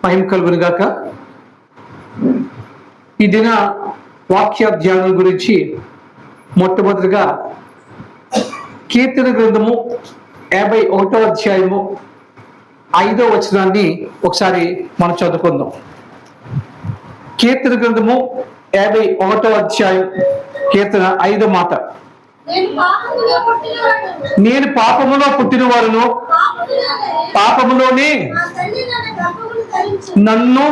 మహిమ కలుగును గాక. ఈ దిన వాక్య ధ్యానం గురించి మొట్టమొదటిగా కీర్తన గ్రంథము 51వ అధ్యాయము 5వ వచనాన్ని ఒకసారి మనం చదువుకుందాం. కీర్తన గ్రంథము 51వ అధ్యాయం కీర్తన 5వ మాట. నేను పాపములో పుట్టిన వారును పాపములోనే నన్ను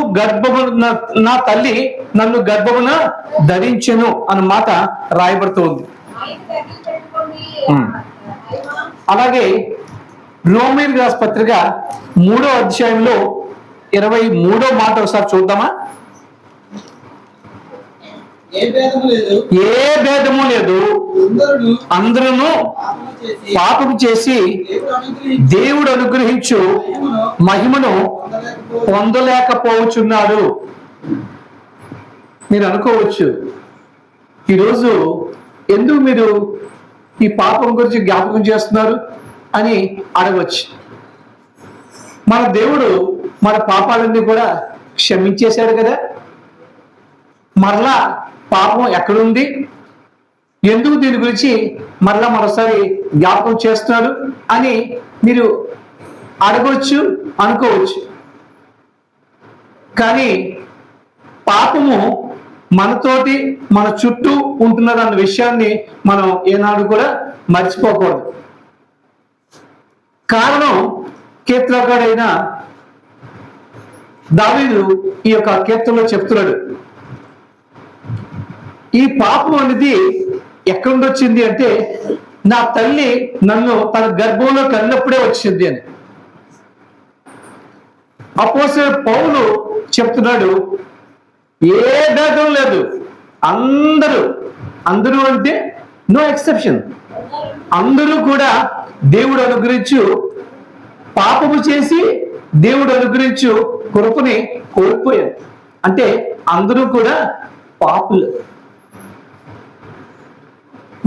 నా తల్లి నన్ను గర్భమున ధరించెను అన్న మాట రాయబడుతుంది. అలాగే రోమీయులకు రాసిన పత్రిక 3వ అధ్యాయంలో 23వ మాట ఒకసారి చూద్దామా. ఏ భేదము లేదు, అందరూ పాపము చేసి దేవుడు అనుగ్రహించు మహిమను పొందలేకపోవచ్చున్నాడు. మీరు అనుకోవచ్చు, ఈరోజు ఎందుకు మీరు ఈ పాపం గురించి జ్ఞాపకం చేస్తున్నారు అని అడగవచ్చు. మన దేవుడు మన పాపాలన్నీ కూడా క్షమించేశాడు కదా. మరలా పాపం ఎక్కడుంది, ఎందుకు దీని గురించి మరలా మరోసారి జ్ఞాపకం చేస్తున్నారు అని మీరు అడగవచ్చు, అనుకోవచ్చు. కానీ పాపము మనతోటి మన చుట్టూ ఉంటున్నదన్న విషయాన్ని మనం ఏనాడు కూడా మర్చిపోకూడదు. కారణం కీర్తనకారుడైన దావీదు ఈ యొక్క కీర్తనలో చెప్తున్నాడు. ఈ పాపం అనేది ఎక్కడి నుండి వచ్చింది అంటే, నా తల్లి నన్ను తన గర్భంలో కన్నప్పుడే వచ్చింది అని. అపోస్తలుడు పౌలు చెప్తున్నాడు, ఏ భేదం లేదు, అందరూ అంటే నో ఎక్సెప్షన్, అందరూ కూడా దేవుడు అనుగ్రహించు పాపము చేసి దేవుడు అనుగ్రహించు కృపని కోల్పోయారు. అంటే అందరూ కూడా పాపులు.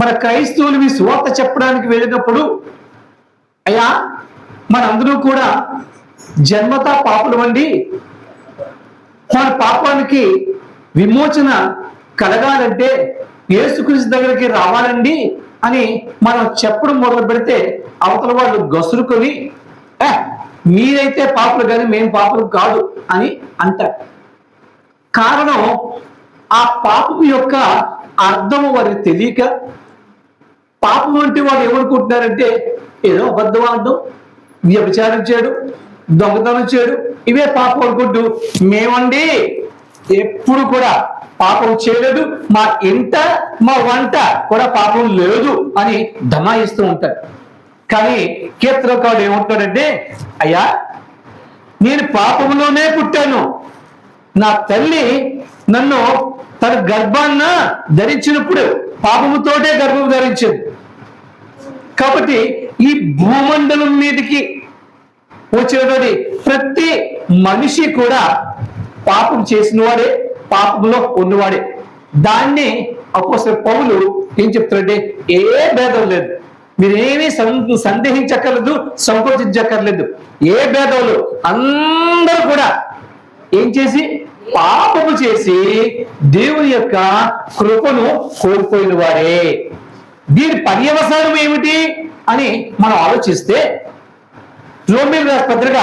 మన క్రైస్తవులు మీ సువార్త చెప్పడానికి వెళ్ళినప్పుడు, అయ్యా మనందరూ కూడా జన్మతా పాపులమండి, మన పాపానికి విమోచన కలగాలంటే యేసుక్రీస్తు దగ్గరికి రావాలండి అని మనం చెప్పడం మొదలు పెడితే అవతల వాళ్ళు గసురుకొని, మీరైతే పాపులు కానీ మేము పాపులు కాదు అని అంటారు. కారణం ఆ పాపం యొక్క అర్థం వారికి తెలియక, పాపం అంటే వాడు ఏమనుకుంటున్నారంటే ఏదో అబద్ధవాదం, వ్యభిచారం చేయడు, దొంగతనం చేయడు, ఇవే పాపం అనుకుంటూ మేమండి ఎప్పుడు కూడా పాపం చేయలేదు, మా ఇంట మా వంట కూడా పాపం లేదు అని దమాయిస్తూ ఉంటారు. కానీ కీర్తనకారుడు ఏమంటాడంటే, అయ్యా నేను పాపంలోనే పుట్టాను, నా తల్లి నన్ను తన గర్భాన్న ధరించినప్పుడు పాపముతోటే గర్భం ధరించింది. కాబట్టి ఈ భూమండలం మీదకి వచ్చినటువంటి ప్రతి మనిషి కూడా పాపం చేసిన వాడే, పాపంలో ఉన్నవాడే. దాన్ని అపోస్తలుడు పౌలు ఏం చెప్తాడంటే, ఏ భేదం లేదు, మీరేమీ సందేహించక్కర్లేదు, సంకోచించక్కర్లేదు. ఏ భేదం లేదు, అందరూ కూడా ఏం చేసి పాపము చేసి దేవుని యొక్క కృపను కోల్పోయిన వారే. దీని పర్యవసానం ఏమిటి అని మనం ఆలోచిస్తే, రోమీయులకు రాసిన పత్రిక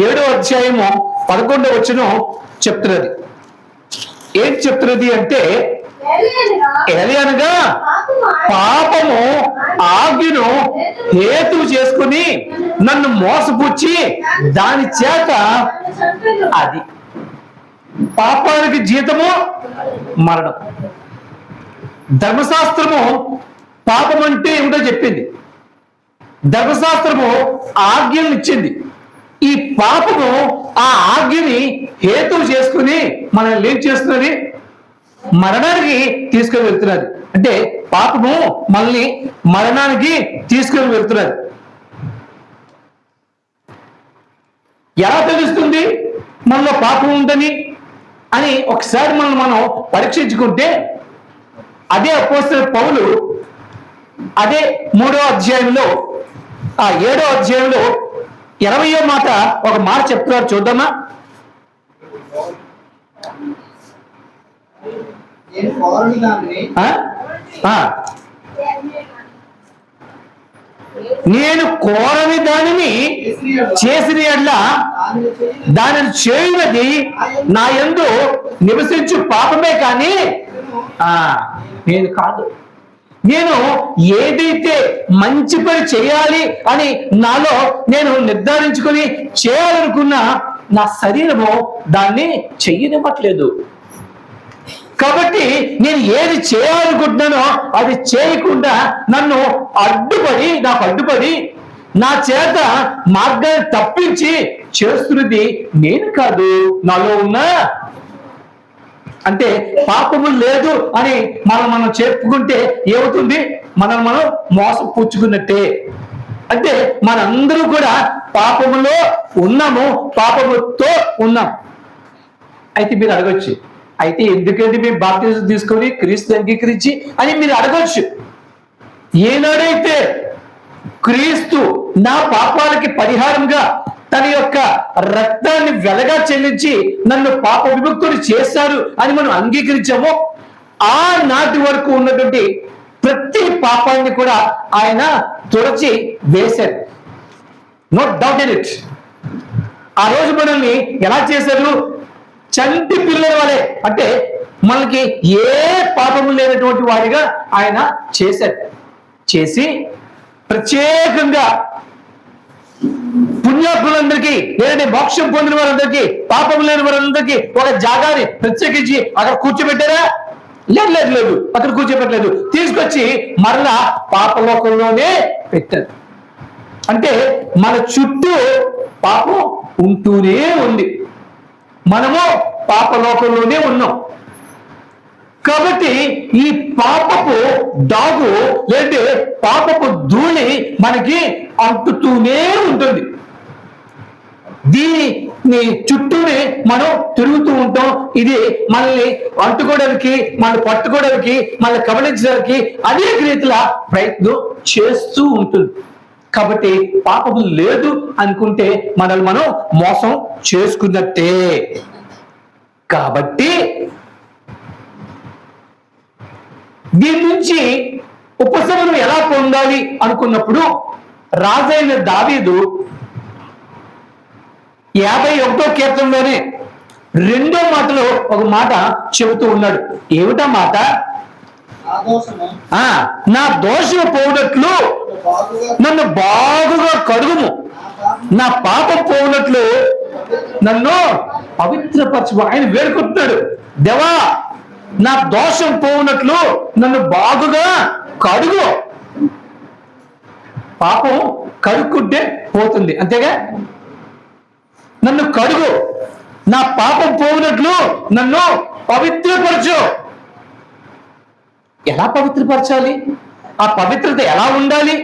7వ అధ్యాయము 11వ వచనం చెప్తున్నది. ఏంటి చెప్తున్నది అంటే, ఎలియనగా పాపము ఆజ్ఞను హేతువు చేసుకుని నన్ను మోసపుచ్చి దాని చేత, అది పాపానికి జీతము మరణం. ధర్మశాస్త్రము పాపం అంటే ఏమిటో చెప్పింది, ధర్మశాస్త్రము ఆజ్ఞలు ఇచ్చింది. ఈ పాపము ఆ ఆజ్ఞని హేతువు చేసుకుని మనల్ని ఏం చేస్తున్నది, మరణానికి తీసుకొని వెళ్తున్నది. అంటే పాపము మనల్ని మరణానికి తీసుకొని వెళ్తున్నది. ఎలా తెలుస్తుంది మనలో పాపం ఉందని అని ఒకసారి మనం పరీక్షించుకుంటే, అదే అపోస్తలుడు పౌలు అదే 3వ అధ్యాయంలో 7వ అధ్యాయంలో 20వ మాట ఒక మాట చెప్తున్నారు, చూద్దామా. నేను కోరని దానిని చేసిన ఎడ్ల దానిని చేయునది నా యందు నివసించు పాపమే కానీ నేను కాదు. నేను ఏదైతే మంచి పని చేయాలి అని నాలో నేను నిర్ధారించుకొని చేయాలనుకున్నా నా శరీరము దాన్ని చెయ్యనివ్వట్లేదు. కాబట్టి నేను ఏది చేయాలనుకుంటున్నానో అది చేయకుండా నాకు అడ్డుపడి నా చేత మార్గాన్ని తప్పించి చేస్తున్నది నేను కాదు, నాలో ఉన్న. అంటే పాపము లేదు అని మనం చెప్పుకుంటే ఏమవుతుంది? మనం మోసం పుచ్చుకున్నట్టే. అంటే మనందరూ కూడా పాపములో ఉన్నాము, పాపముతో ఉన్నాం. అయితే మీరు అడగొచ్చు, అయితే ఎందుకంటే మేము బాప్తిజం తీసుకొని క్రీస్తు అంగీకరించి అని మీరు అడగొచ్చు. ఏనాడైతే క్రీస్తు నా పాపాలకి పరిహారంగా తన యొక్క రక్తాన్ని వెలగా చెల్లించి నన్ను పాప విముక్తుడు చేశారు అని మనం అంగీకరించామో ఆ నాటి వరకు ఉన్నటువంటి ప్రతి పాపాన్ని కూడా ఆయన తుడచి వేశారు. No doubt in it. ఆ రోజు మనల్ని ఎలా చేశారు? చంటి పిల్లల వలె, అంటే మనకి ఏ పాపము లేనటువంటి వాడిగా ఆయన చేశారు. చేసి ప్రత్యేకంగా పుణ్యాత్ములందరికీ, లేదంటే మోక్షం పొందిన వారందరికీ, పాపం లేని వారందరికీ ఒక జాగాని ప్రత్యేకించి అక్కడ కూర్చోబెట్టారా? లేదు, అక్కడ కూర్చోబెట్టలేదు. తీసుకొచ్చి మరలా పాపలోకంలోనే పెట్టారు. అంటే మన చుట్టూ పాపం ఉంటూనే ఉంది, మనము పాపలోకంలోనే ఉన్నాం. కాబట్టి ఈ పాపపు డాగు లేదంటే పాపపు ధూళి మనకి అంటుతూనే ఉంటుంది. దీని చుట్టూనే మనం తిరుగుతూ ఉంటాం. ఇది మనల్ని అంటుకోవడానికి, మనల్ని పట్టుకోవడానికి, మనల్ని కబలించడానికి అనేక రీతిల ప్రయత్నం చేస్తూ ఉంటుంది. కాబట్టి పాపము లేదు అనుకుంటే మనల్ని మనం మోసం చేసుకున్నట్టే. కాబట్టి దీని నుంచి ఉపశమనం ఎలా పొందాలి అనుకున్నప్పుడు రాజైన దావీదు 51వ కీర్తనలోనే 2వ మాటలో ఒక మాట చెబుతూ ఉన్నాడు. ఏమిటా మాట? నా దోషము పోవునట్లు నన్ను బాగుగా కడుగుము, నా పాపం పోవునట్లు నన్ను పవిత్రపరచు. ఆయన వేడుకుంటున్నాడు, దేవా నా దోషం పోవునట్లు నన్ను బాగుగా కడుగు. పాపం కడుక్కుంటే పోతుంది, అంతేగా? నన్ను కడుగు, నా పాపం పోవునట్లు నన్ను పవిత్రపరచు. ఎలా పవిత్రపరచాలి? ఆ పవిత్రత ఎలా ఉండాలి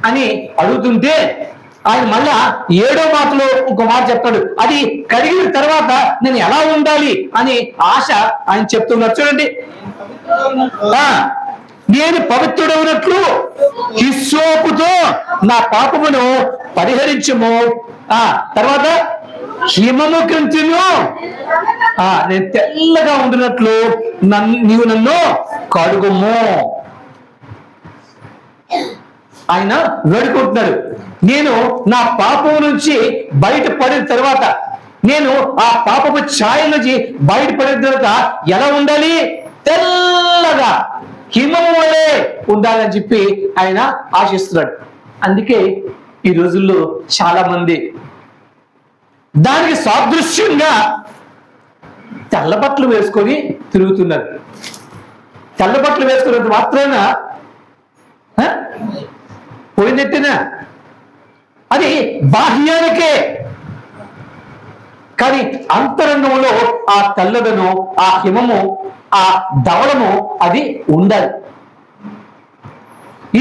అని అడుగుతుంటే ఆయన మళ్ళా 7వ మాటలో ఇంకో మాట చెప్తాడు. అది కడిగిన తర్వాత నేను ఎలా ఉండాలి అని ఆశ ఆయన చెప్తున్నారు. చూడండి, నేను పవిత్రుడవునట్లు హిస్సోపుతో నా పాపమును పరిహరించము. తర్వాత హిమము కంటిను నేను తెల్లగా ఉండినట్లు నీవు నన్ను కడుగుము. ఆయన వేడుకుంటున్నాడు, నేను నా పాపం నుంచి బయటపడిన తర్వాత, నేను ఆ పాపపు ఛాయ నుంచి బయటపడిన తర్వాత ఎలా ఉండాలి? తెల్లగా హిమము వలె ఉండాలని చెప్పి ఆయన ఆశిస్తున్నాడు. అందుకే ఈ రోజుల్లో చాలా మంది దానికి సాదృశ్యంగా తెల్ల బట్టలు వేసుకొని తిరుగుతున్నారు. తెల్ల బట్టలు వేసుకున్నంత మాత్రాన పోయినట్టేనా? అది బాహ్యానికే, కానీ అంతరంగంలో ఆ తెల్లదను, ఆ హిమము, ఆ ధవళము అది ఉండాలి.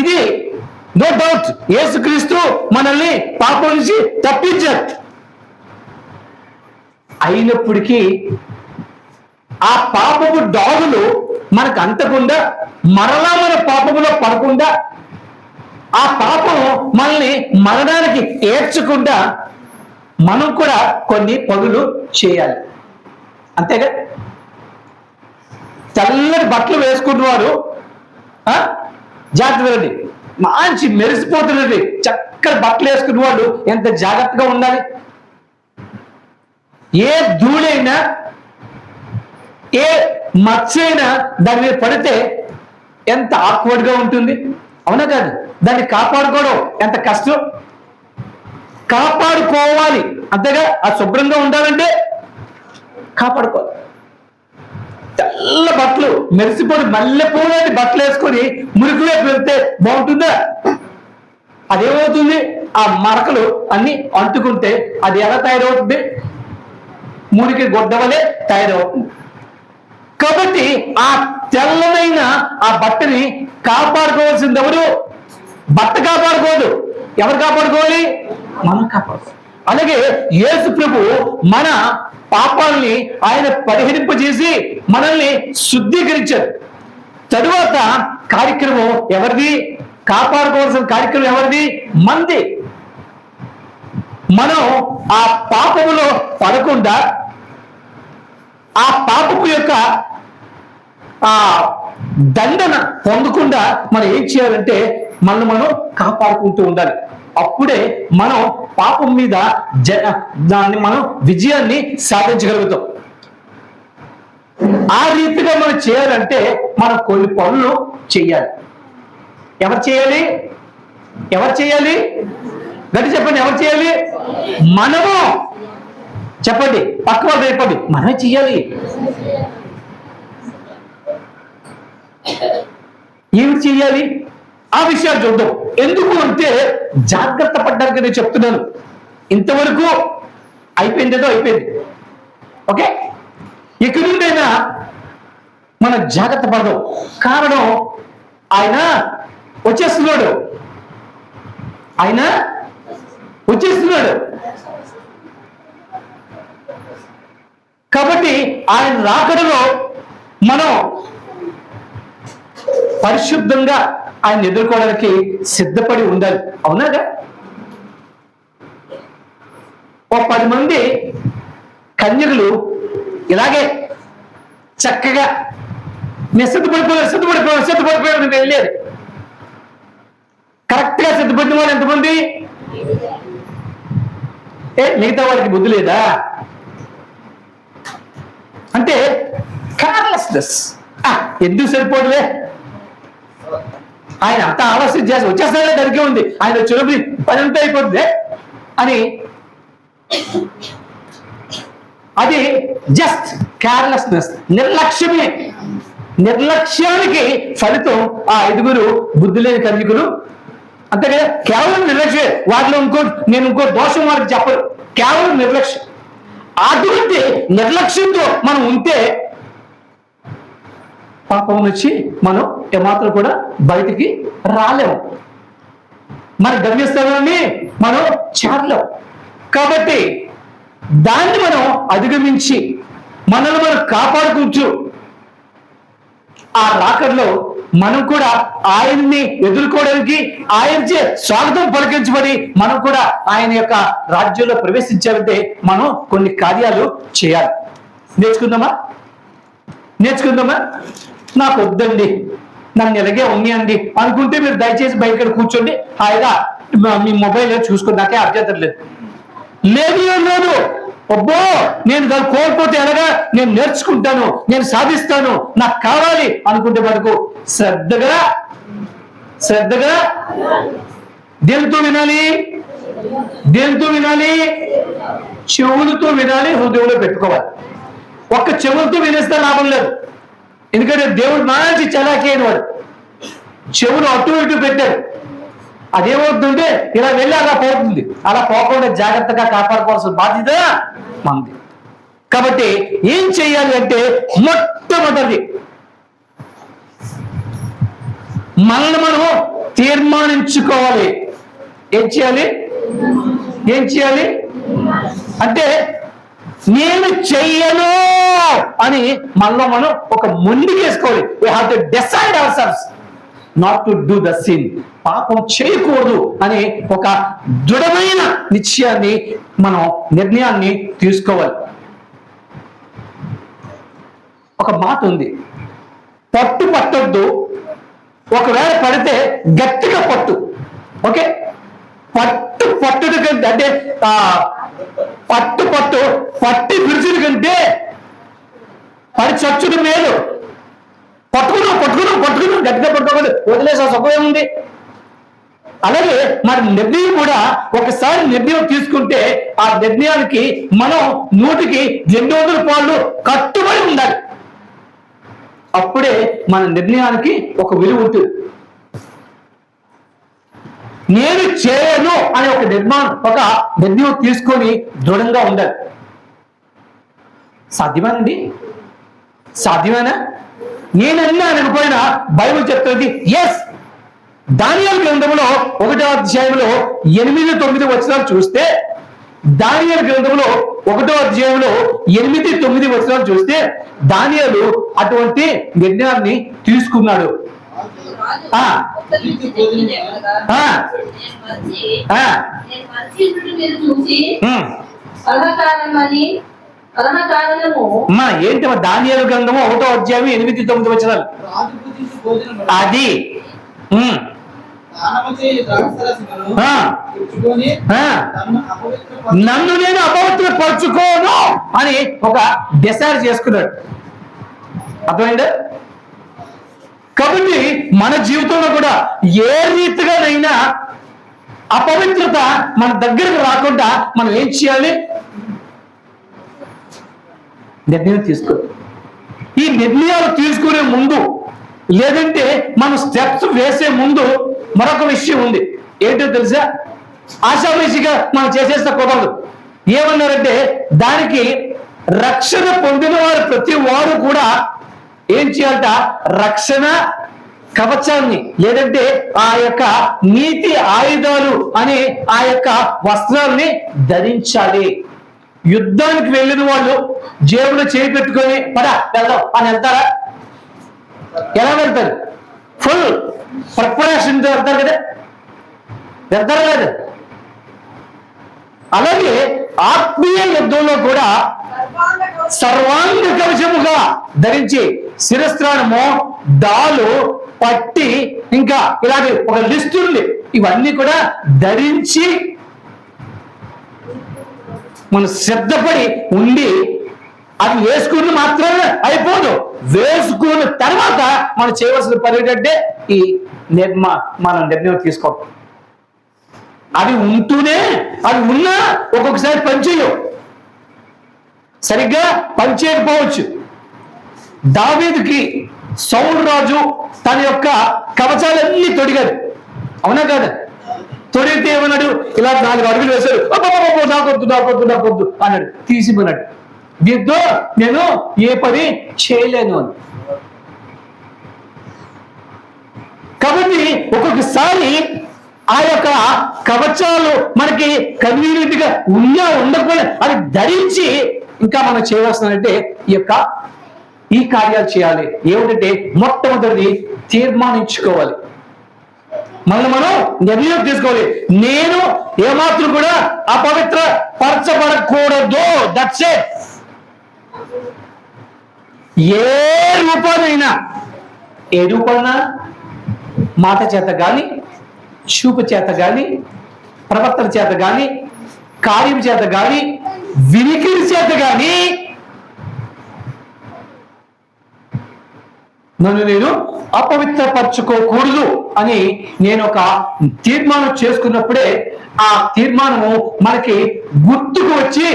ఇది నో డౌట్ యేసుక్రీస్తు మనల్ని పాపం నుంచి తప్పించారు. అయినప్పటికీ ఆ పాపపు డాగులు మనకు అంటకుండా, మరలా మన పాపములో పడకుండా, ఆ పాపం మనల్ని మరణానికి ఏడ్చకుండా మనం కూడా కొన్ని పనులు చేయాలి. అంతేగా. తెల్లటి బట్టలు వేసుకుంటున్నారు, జాగ్రత్త వెళ్ళండి, మంచి మెరిసిపోతున్నది చక్కటి బట్టలు వేసుకున్న వాళ్ళు ఎంత జాగ్రత్తగా ఉండాలి. ఏ ధూళైనా ఏ మచ్చైనా దాని మీద పడితే ఎంత ఆక్వర్డ్గా ఉంటుంది, అవునా కాదు? దాన్ని కాపాడుకోవడం ఎంత కష్టం. కాపాడుకోవాలి అంతేగా. ఆ శుభ్రంగా ఉండాలంటే కాపాడుకోవాలి. తెల్ల బట్టలు మెరిసిపోయి మల్లెపూలని బట్టలు వేసుకొని మురికిలో వెళ్తే బాగుంటుందా? అదేమవుతుంది? ఆ మరకలు అన్ని అంటుకుంటే అది ఎలా తయారవుతుంది? మురికి గొడ్డవలే తయారవుతుంది. కాబట్టి ఆ తెల్లనైన ఆ బట్టని కాపాడుకోవాల్సింది ఎవరు? బట్ట కాపాడుకోదు. ఎవరు కాపాడుకోవాలి? మనం కాపాడుకోవాలి. అలాగే యేసు ప్రభు మన పాపాలని ఆయన పరిహరింపజేసి మనల్ని శుద్ధీకరించారు. తరువాత కార్యక్రమం ఎవరిది? కాపాడుకోవాల్సిన కార్యక్రమం ఎవరిది? మంది. మనం ఆ పాపములో పడకుండా, ఆ పాపము యొక్క ఆ దండన పొందకుండా మనం ఏం చేయాలంటే మనం కాపాడుకుంటూ ఉండాలి. అప్పుడే మనం పాపం మీద దాన్ని మనం విజయాన్ని సాధించగలుగుతాం. ఆ రీతిగా మనం చేయాలంటే మనం కొన్ని పనులు చేయాలి. ఎవరు చేయాలి? ఎవరు చేయాలి? గట్టి చెప్పండి. ఎవరు చేయాలి? మనము. చెప్పండి, పక్క వాళ్ళు చెప్పండి. మనమే చేయాలి. ఏమి చేయాలి? ఆ విషయాలు చూద్దాం. ఎందుకు అంటే జాగ్రత్త పడ్డానికి నేను చెప్తున్నాను. ఇంతవరకు అయిపోయిందేదో అయిపోయింది, ఓకే. ఇక నుండైనా మనం జాగ్రత్త పడదాం. కారణం ఆయన వచ్చేస్తున్నాడు. ఆయన వచ్చేస్తున్నాడు. కాబట్టి ఆయన రాకడలో మనం పరిశుద్ధంగా ఆయన ఎదుర్కోవడానికి సిద్ధపడి ఉండాలి, అవునాగా? ఓ 10 మంది కన్యకులు ఇలాగే చక్కగా నేను సిద్ధపడిపోయాను వెళ్ళేది. కరెక్ట్గా సిద్ధపడిన వాళ్ళు ఎంతమంది? మిగతా వాళ్ళకి బుద్ధి లేదా అంటే కేర్లెస్నెస్. ఎందుకు సరిపోదులే, ఆయన అంత ఆలోచన చేసి వచ్చేస్తాడే దరికే ఉంది, ఆయన చురుబి పని అంతా అయిపోతుంది అని. అది జస్ట్ కేర్లెస్నెస్, నిర్లక్ష్యమే. నిర్లక్ష్యానికి ఫలితం ఆ 5 బుద్ధి లేని కన్యకులు. అంతేగా, కేవలం నిర్లక్ష్యమే. వాటిలో ఇంకో దోషం వారికి చెప్పరు, కేవలం నిర్లక్ష్యం. అటువంటి నిర్లక్ష్యంతో మనం ఉంటే పాపం నుంచి మనం ఏమాత్రం కూడా బయటికి రాలేము, మన గమ్యస్థానాన్ని మనం చేరలేము. కాబట్టి దాన్ని మనం అధిగమించి మనల్ని మనం కాపాడుకుంటూ ఆ రాకడలో మనం కూడా ఆయన్ని ఎదుర్కోవడానికి, ఆయనచే స్వాగతం పలికించబడి మనం కూడా ఆయన యొక్క రాజ్యంలో ప్రవేశించాలంటే మనం కొన్ని కార్యాలు చేయాలి. నేర్చుకుందామా? నాకు వద్దండి, నన్ను ఎలాగే ఉన్నాయండి అనుకుంటే మీరు దయచేసి బయట కూర్చోండి, హాయిగా మీ మొబైల్ చూసుకోండి, నాకే అభ్యంతరం లేదు. అబ్బో, నేను దాన్ని కోల్పోతే ఎలాగా, నేను నేర్చుకుంటాను, నేను సాధిస్తాను, నాకు కావాలి అనుకుంటే మనకు శ్రద్ధగా దేనితో వినాలి? చెవులతో వినాలి, హృదయంలో పెట్టుకోవాలి. ఒక్క చెవులతో వినేస్తే లాభం లేదు. ఎందుకంటే దేవుడు మంచి చలాకీ అయిన వాడు. చెవులు అటు ఇటు పెట్టారు, అదేమవుతుంటే ఇలా వెళ్ళి అలా పోతుంది. అలా పోకుండా జాగ్రత్తగా కాపాడుకోవాల్సిన బాధ్యత మంది. కాబట్టి ఏం చేయాలి అంటే మొట్టమొదటి మనల్ని మనం తీర్మానించుకోవాలి. ఏం చేయాలి అంటే నేను చెయ్యను అని మనలో మనం ఒక మొండికేసుకోవాలి. we have to decide ourselves not to do the sin. పాపం చేయకూడదు అనే ఒక దృఢమైన నిర్ణయాన్ని తీసుకోవాలి. ఒక మాట ఉంది, పట్టు పట్టొద్దు, ఒకవేళ పడితే గట్టిగా పట్టు. ఓకే, పట్టుడు కంటే అంటే పట్టి విరుచుడు కంటే పడి చచ్చుడు మేలు. పట్టుకున్నాం గట్టిగా పట్టుకోకూడదు, వదిలేసే సుఖం ఉంది. అలాగే మరి నిర్ణయం కూడా ఒకసారి నిర్ణయం తీసుకుంటే ఆ నిర్ణయానికి మనం 100కి 200 పాళ్ళు కట్టుబడి ఉండాలి. అప్పుడే మన నిర్ణయానికి ఒక విలువ ఉంటుంది. నేను చేయను అనే ఒక నిర్ణయం తీసుకొని దృఢంగా ఉండాలి. సాధ్యమేనండి? సాధ్యమేనా? నేనన్నా అనకపోయినా బైబిల్ చెప్తుంది ఎస్. దానియేలు గ్రంథంలో 1వ అధ్యాయంలో 8-9 వచనాలు చూస్తే, దానియేలు గ్రంథంలో 1వ అధ్యాయంలో 8-9 వచనాలు చూస్తే దానియేలు అటువంటి నిర్ణయాన్ని తీసుకున్నాడు. ఏంటి దానియేలు గ్రంథము 1వ అధ్యాయం 8-9 వచనాలు. అది నన్ను నేను అపవిత్రపరచుకోను అని ఒక డిసైడ్ చేసుకున్నాడు. అర్థమైందా? కాబట్టి మన జీవితంలో కూడా ఏ రీతిగానైనా అపవిత్రత మన దగ్గరకు రాకుండా మనం ఏం చేయాలి? నిర్ణయం తీసుకోవాలి. ఈ నిర్ణయాలు తీసుకునే ముందు, లేదంటే మనం స్టెప్స్ వేసే ముందు మరొక విషయం ఉంది. ఏంటో తెలుసా? ఆశామేషిగా మనం చేసేస్తే కుదరదు. ఏమన్నారంటే దానికి రక్షణ పొందిన వారు ప్రతి వారు కూడా ఏం చేయాలట? రక్షణ కవచాన్ని, లేదంటే ఆ యొక్క నీతి ఆయుధాలు అనే ఆ యొక్క వస్త్రాలని ధరించాలి. యుద్ధానికి వెళ్ళిన వాళ్ళు జేబులో చేయి పెట్టుకొని వెళ్దాం అని వెళ్తారా? ఎలా వెళ్తారు? ఫుల్ ప్రిపరేషన్ వెళ్తారు కదా, వెళ్తారా లేదు? అలాగే ఆత్మీయ యుద్ధంలో కూడా సర్వాంగ కవచముగా ధరించి శిరస్త్రాణము, డాలు, పట్టి, ఇంకా ఇలాంటి ఒక లిస్ట్ ఉంది. ఇవన్నీ కూడా ధరించి మనం సిద్ధపడి ఉండి, అది వేసుకుని మాత్రమే అయిపోదు. వేసుకున్న తర్వాత మనం చేయవలసిన పని ఏంటంటే మనం నిర్ణయం తీసుకోవాలి. అది ఉన్నా ఒక్కొక్కసారి పనిచేయవు, సరిగ్గా పనిచేయకపోవచ్చు. దావీదుకి సౌలు రాజు తన యొక్క కవచాలన్నీ తొడిగాడు, అవునా కాదా? తొడిగితే ఏమన్నాడు? ఇలా 4 అడుగులు వేశాడు. నాకొద్దు అన్నాడు, తీసిపోయినాడు. దీంతో నేను ఏ పని చేయలేను అని. కాబట్టి ఒక్కొక్కసారి ఆ యొక్క కవచాలు మనకి కన్వీనియంట్ గా ఉండకపోయినా అది ధరించి ఇంకా మనం చేయవలసిందంటే ఈ కార్యాలు చేయాలి. ఏమిటంటే మొట్టమొదటిది తీర్మానించుకోవాలి, మనం నిర్ణయం తీసుకోవాలి. నేను ఏమాత్రం కూడా అపవిత్ర పరచబడకూడదు. That's it. ఏ రూపానైనా మాట చేత గాని, చూపు చేత గాని, ప్రవర్తన చేత గాని, కార్యం చేత గాని, వినికిడి చేత గాని నన్ను నేను అపవిత్రపరచుకోకూడదు అని నేను ఒక తీర్మానం చేసుకున్నప్పుడే ఆ తీర్మానము మనకి గుర్తుకు వచ్చి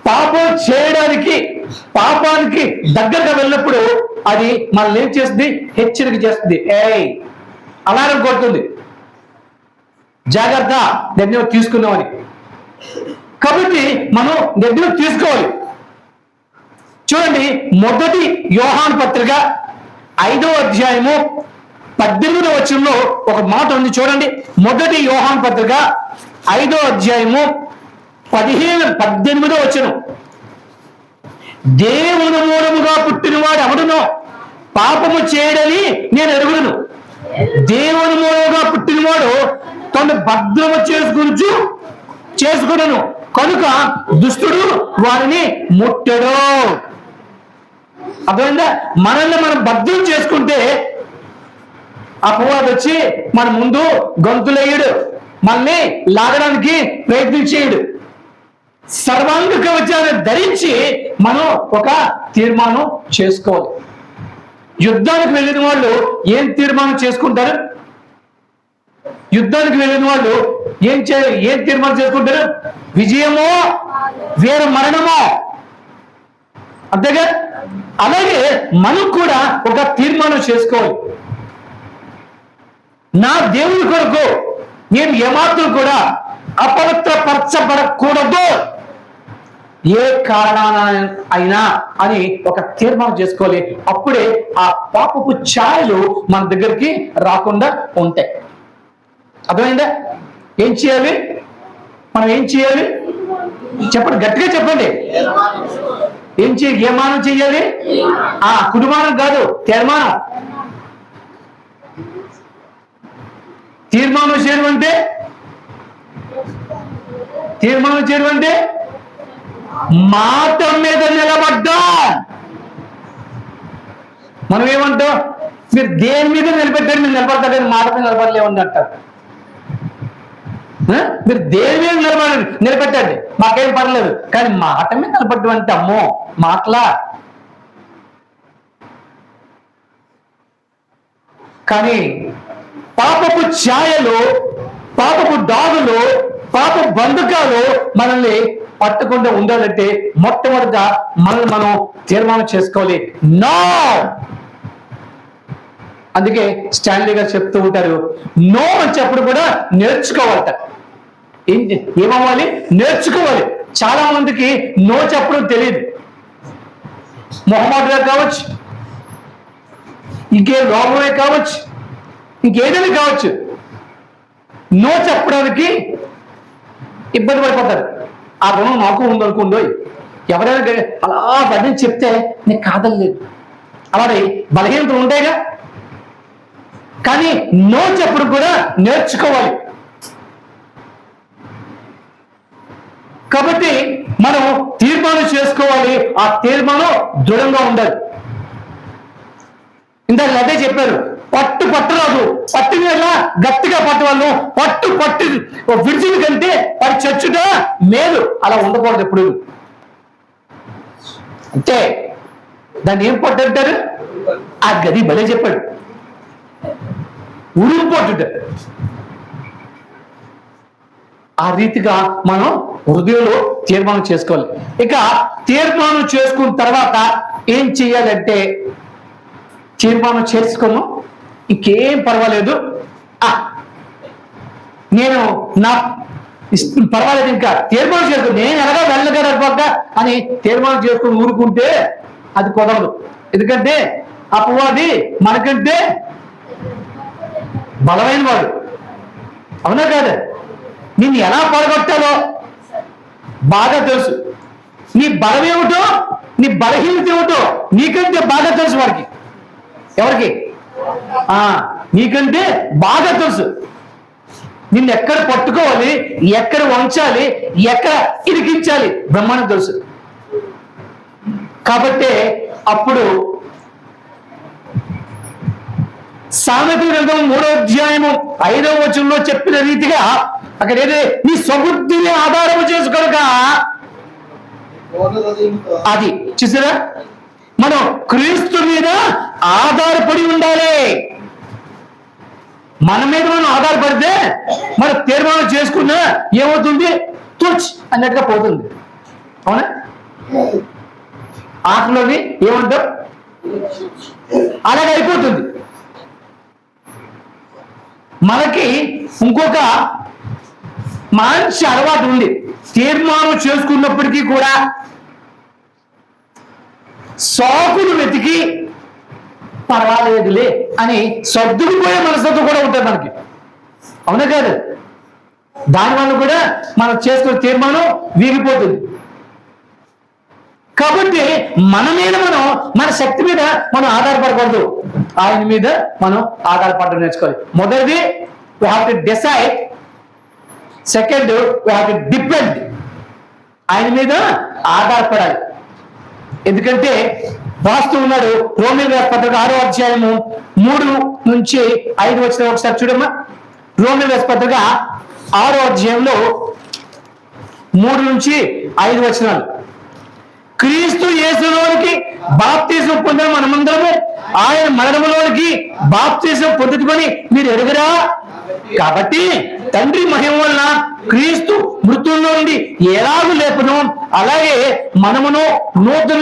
పాపం చేయడానికి, పాపానికి దగ్గరగా వెళ్ళినప్పుడు అది మనల్ని ఏం చేస్తుంది? హెచ్చరిక చేస్తుంది. అలారం కొడుతుంది, జాగ్రత్త, నిర్ణయం తీసుకున్నామని. కాబట్టి మనం నిర్ణయం తీసుకోవాలి. చూడండి, మొదటి యోహాను పత్రిక 5వ అధ్యాయము 18వ వచనంలో ఒక మాట ఉంది. చూడండి, మొదటి యోహాను పత్రిక 5వ అధ్యాయము 18వ వచనం. దేవుని మూలముగా పుట్టినవాడు ఎవడునో పాపము చేయడని నేను ఎరుగుదును. దేవుని మూలముగా పుట్టినవాడు తను భద్రము చేసుకును, కనుక దుష్టుడు వారిని ముట్టడు. అర్థమైందా? మనల్ని మనం భద్రం చేసుకుంటే అపవాది వచ్చి మన ముందు గొంతులేయడు, మళ్ళీ లాగడానికి ప్రయత్నించేయడు. సర్వాంగ కవచాన్ని ధరించి మనం ఒక తీర్మానం చేసుకోవాలి. యుద్ధానికి వెళ్ళిన వాళ్ళు ఏం తీర్మానం చేసుకుంటారు? యుద్ధానికి వెళ్ళిన వాళ్ళు ఏం తీర్మానం చేసుకుంటారు? విజయమో వీర మరణమో, అంతేగా? అలాగే మనం కూడా ఒక తీర్మానం చేసుకోవాలి. నా దేవుని కొరకు నేను ఏమాత్రం కూడా అపవిత్రపరచబడకూడదు ఏ కారణాన అయినా అని ఒక తీర్మానం చేసుకోవాలి. అప్పుడే ఆ పాపపు ఛాయలు మన దగ్గరికి రాకుండా ఉంటాయి. అర్థమైందా? ఏం చేయాలి? మనం ఏం చేయాలి చెప్పండి, గట్టిగా చెప్పండి. ఏమానం చేయాలి? కుటుంబానం కాదు, తీర్మానం. తీర్మానం చేయడం అంటే మాట మీద నిలబడ్డా. మనం ఏమంటాం? మీరు దేని మీద నిలబెట్టారు, మీరు నిలబడతారు, మాట మీద నిలబడలేమని అంటారు. మీరు దేని మీద నిలబెట్టండి, మాకేం పర్లేదు, కానీ మాట మీద నిలబడ్డం అంటే అమ్మో మాటలా. కానీ పాపపు ఛాయలు, పాపపు డాగులు, పాప బంధకాలు మనల్ని పట్టకుండా ఉండాలంటే మొట్టమొదట మనల్ని మనం తీర్మానం చేసుకోవాలి. నో. అందుకే స్టాన్లీ గారు చెప్తూ ఉంటారు, నో అని చెప్పడం కూడా నేర్చుకోవాలట. ఏమవ్వాలి? నేర్చుకోవాలి. చాలా మందికి నో చెప్పడం తెలియదు. మొహమాటమే కావచ్చు, ఇంకే లోపమే కావచ్చు, ఇంకేదైనా కావచ్చు, నో చెప్పడానికి ఇబ్బంది పడిపోతారు. ఆ గుణం నాకు ఉందనుకోండి. ఎవరైనా అలా బదిలీ చెప్తే నీకు కాదలేదు, అలాగే బలహీనతలు ఉంటాయిగా. కానీ నో చెప్పడం కూడా నేర్చుకోవాలి. కాబట్టి మనం తీర్మానం చేసుకోవాలి. ఆ తీర్మానం దృఢంగా ఉండాలి. ఇందాక అదే చెప్పారు, పట్టరాదు, పట్టిన గట్టిగా పట్టవాళ్ళు, పట్టు విడిచిన కంటే పడి చచ్చుట మేలు. అలా ఉండకూడదు ఎప్పుడు. అంతే. దాన్ని ఏం పట్టు అంటారు? ఆ గది భలే చెప్పాడు, ఉరుము పట్టుట. ఆ రీతిగా మనం హృదయంలో తీర్మానం చేసుకోవాలి. ఇక తీర్మానం చేసుకున్న తర్వాత ఏం చెయ్యాలంటే, తీర్మానం చేసుకోము, ఇంకేం పర్వాలేదు, నేను నా పర్వాలేదు, ఇంకా తీర్మానం చేసుకో, నేను ఎలాగా వెళ్ళగలపక్క అని తీర్మానం చేసుకుని ఊరుకుంటే అది కుదరదు. ఎందుకంటే అపవాది మనకంటే బలమైన వాడు. అవునా కాదు? నిన్ను ఎలా పడగొట్టాలో బాగా తెలుసు. నీ బలం ఏమిటో, నీ బలహీనత ఏమిటో నీకంటే బాగా తెలుసు వాడికి. ఎవరికి? నీకంటే బాగా తెలుసు. నిన్ను ఎక్కడ పట్టుకోవాలి, ఎక్కడ వంచాలి, ఎక్కడ ఇరికించాలి బ్రహ్మాండం తెలుసు. కాబట్టి అప్పుడు సామెతల గ్రంథం 3వ అధ్యాయము 5వ వచనంలో చెప్పిన రీతిగా అక్కడ ఏదే నీ స్వబుద్ధిని ఆధారము చేసుకోక, అది చూసారా, మనం క్రీస్తు మీద ఆధారపడి ఉండాలి. మన మీద మనం ఆధారపడితే మనం తీర్మానం చేసుకున్నా ఏమవుతుంది? తుచ్ అన్నట్టుగా పోతుంది. అవునా? ఆటలోని ఏమంటాం? అలాగే అయిపోతుంది. మనకి ఇంకొక మంచి అలవాటు ఉంది. తీర్మానం చేసుకున్నప్పటికీ కూడా సాకులు వెతికి పర్వాలేదులే అని సర్దుకుపోయే మనస్తత్వం కూడా ఉంటుంది మనకి. అవునా కాదు? దానివల్ల కూడా మనం చేసుకునే తీర్మానం వీగిపోతుంది. కాబట్టి మన మీద మన శక్తి మీద మనం ఆధారపడకూడదు, ఆయన మీద మనం ఆధారపడడం నేర్చుకోవాలి. మొదటిది we have to decide, second we have to depend. ఆయన మీద ఆధారపడాలి. ఎందుకంటే రాస్తూ ఉన్నాడు రోమీయుల పత్రిక 6వ అధ్యాయము 3 నుంచి 5 వచ్చిన ఒకసారి చూడమ్మా. రోమీయుల పత్రిక 6వ అధ్యాయంలో 3 నుంచి 5 వచనాలు. క్రీస్తు యేసులోనికి బాప్తిసం పొందిన మనమందరము ఆయన మరణములోనికి బాప్తిసం పొందుకొని మీరు ఎరుగరా? కాబట్టి తండ్రి మహిమ వలన క్రీస్తు మృతుల్లో నుండి ఎలాగూ లేపను, అలాగే మనమును నూతన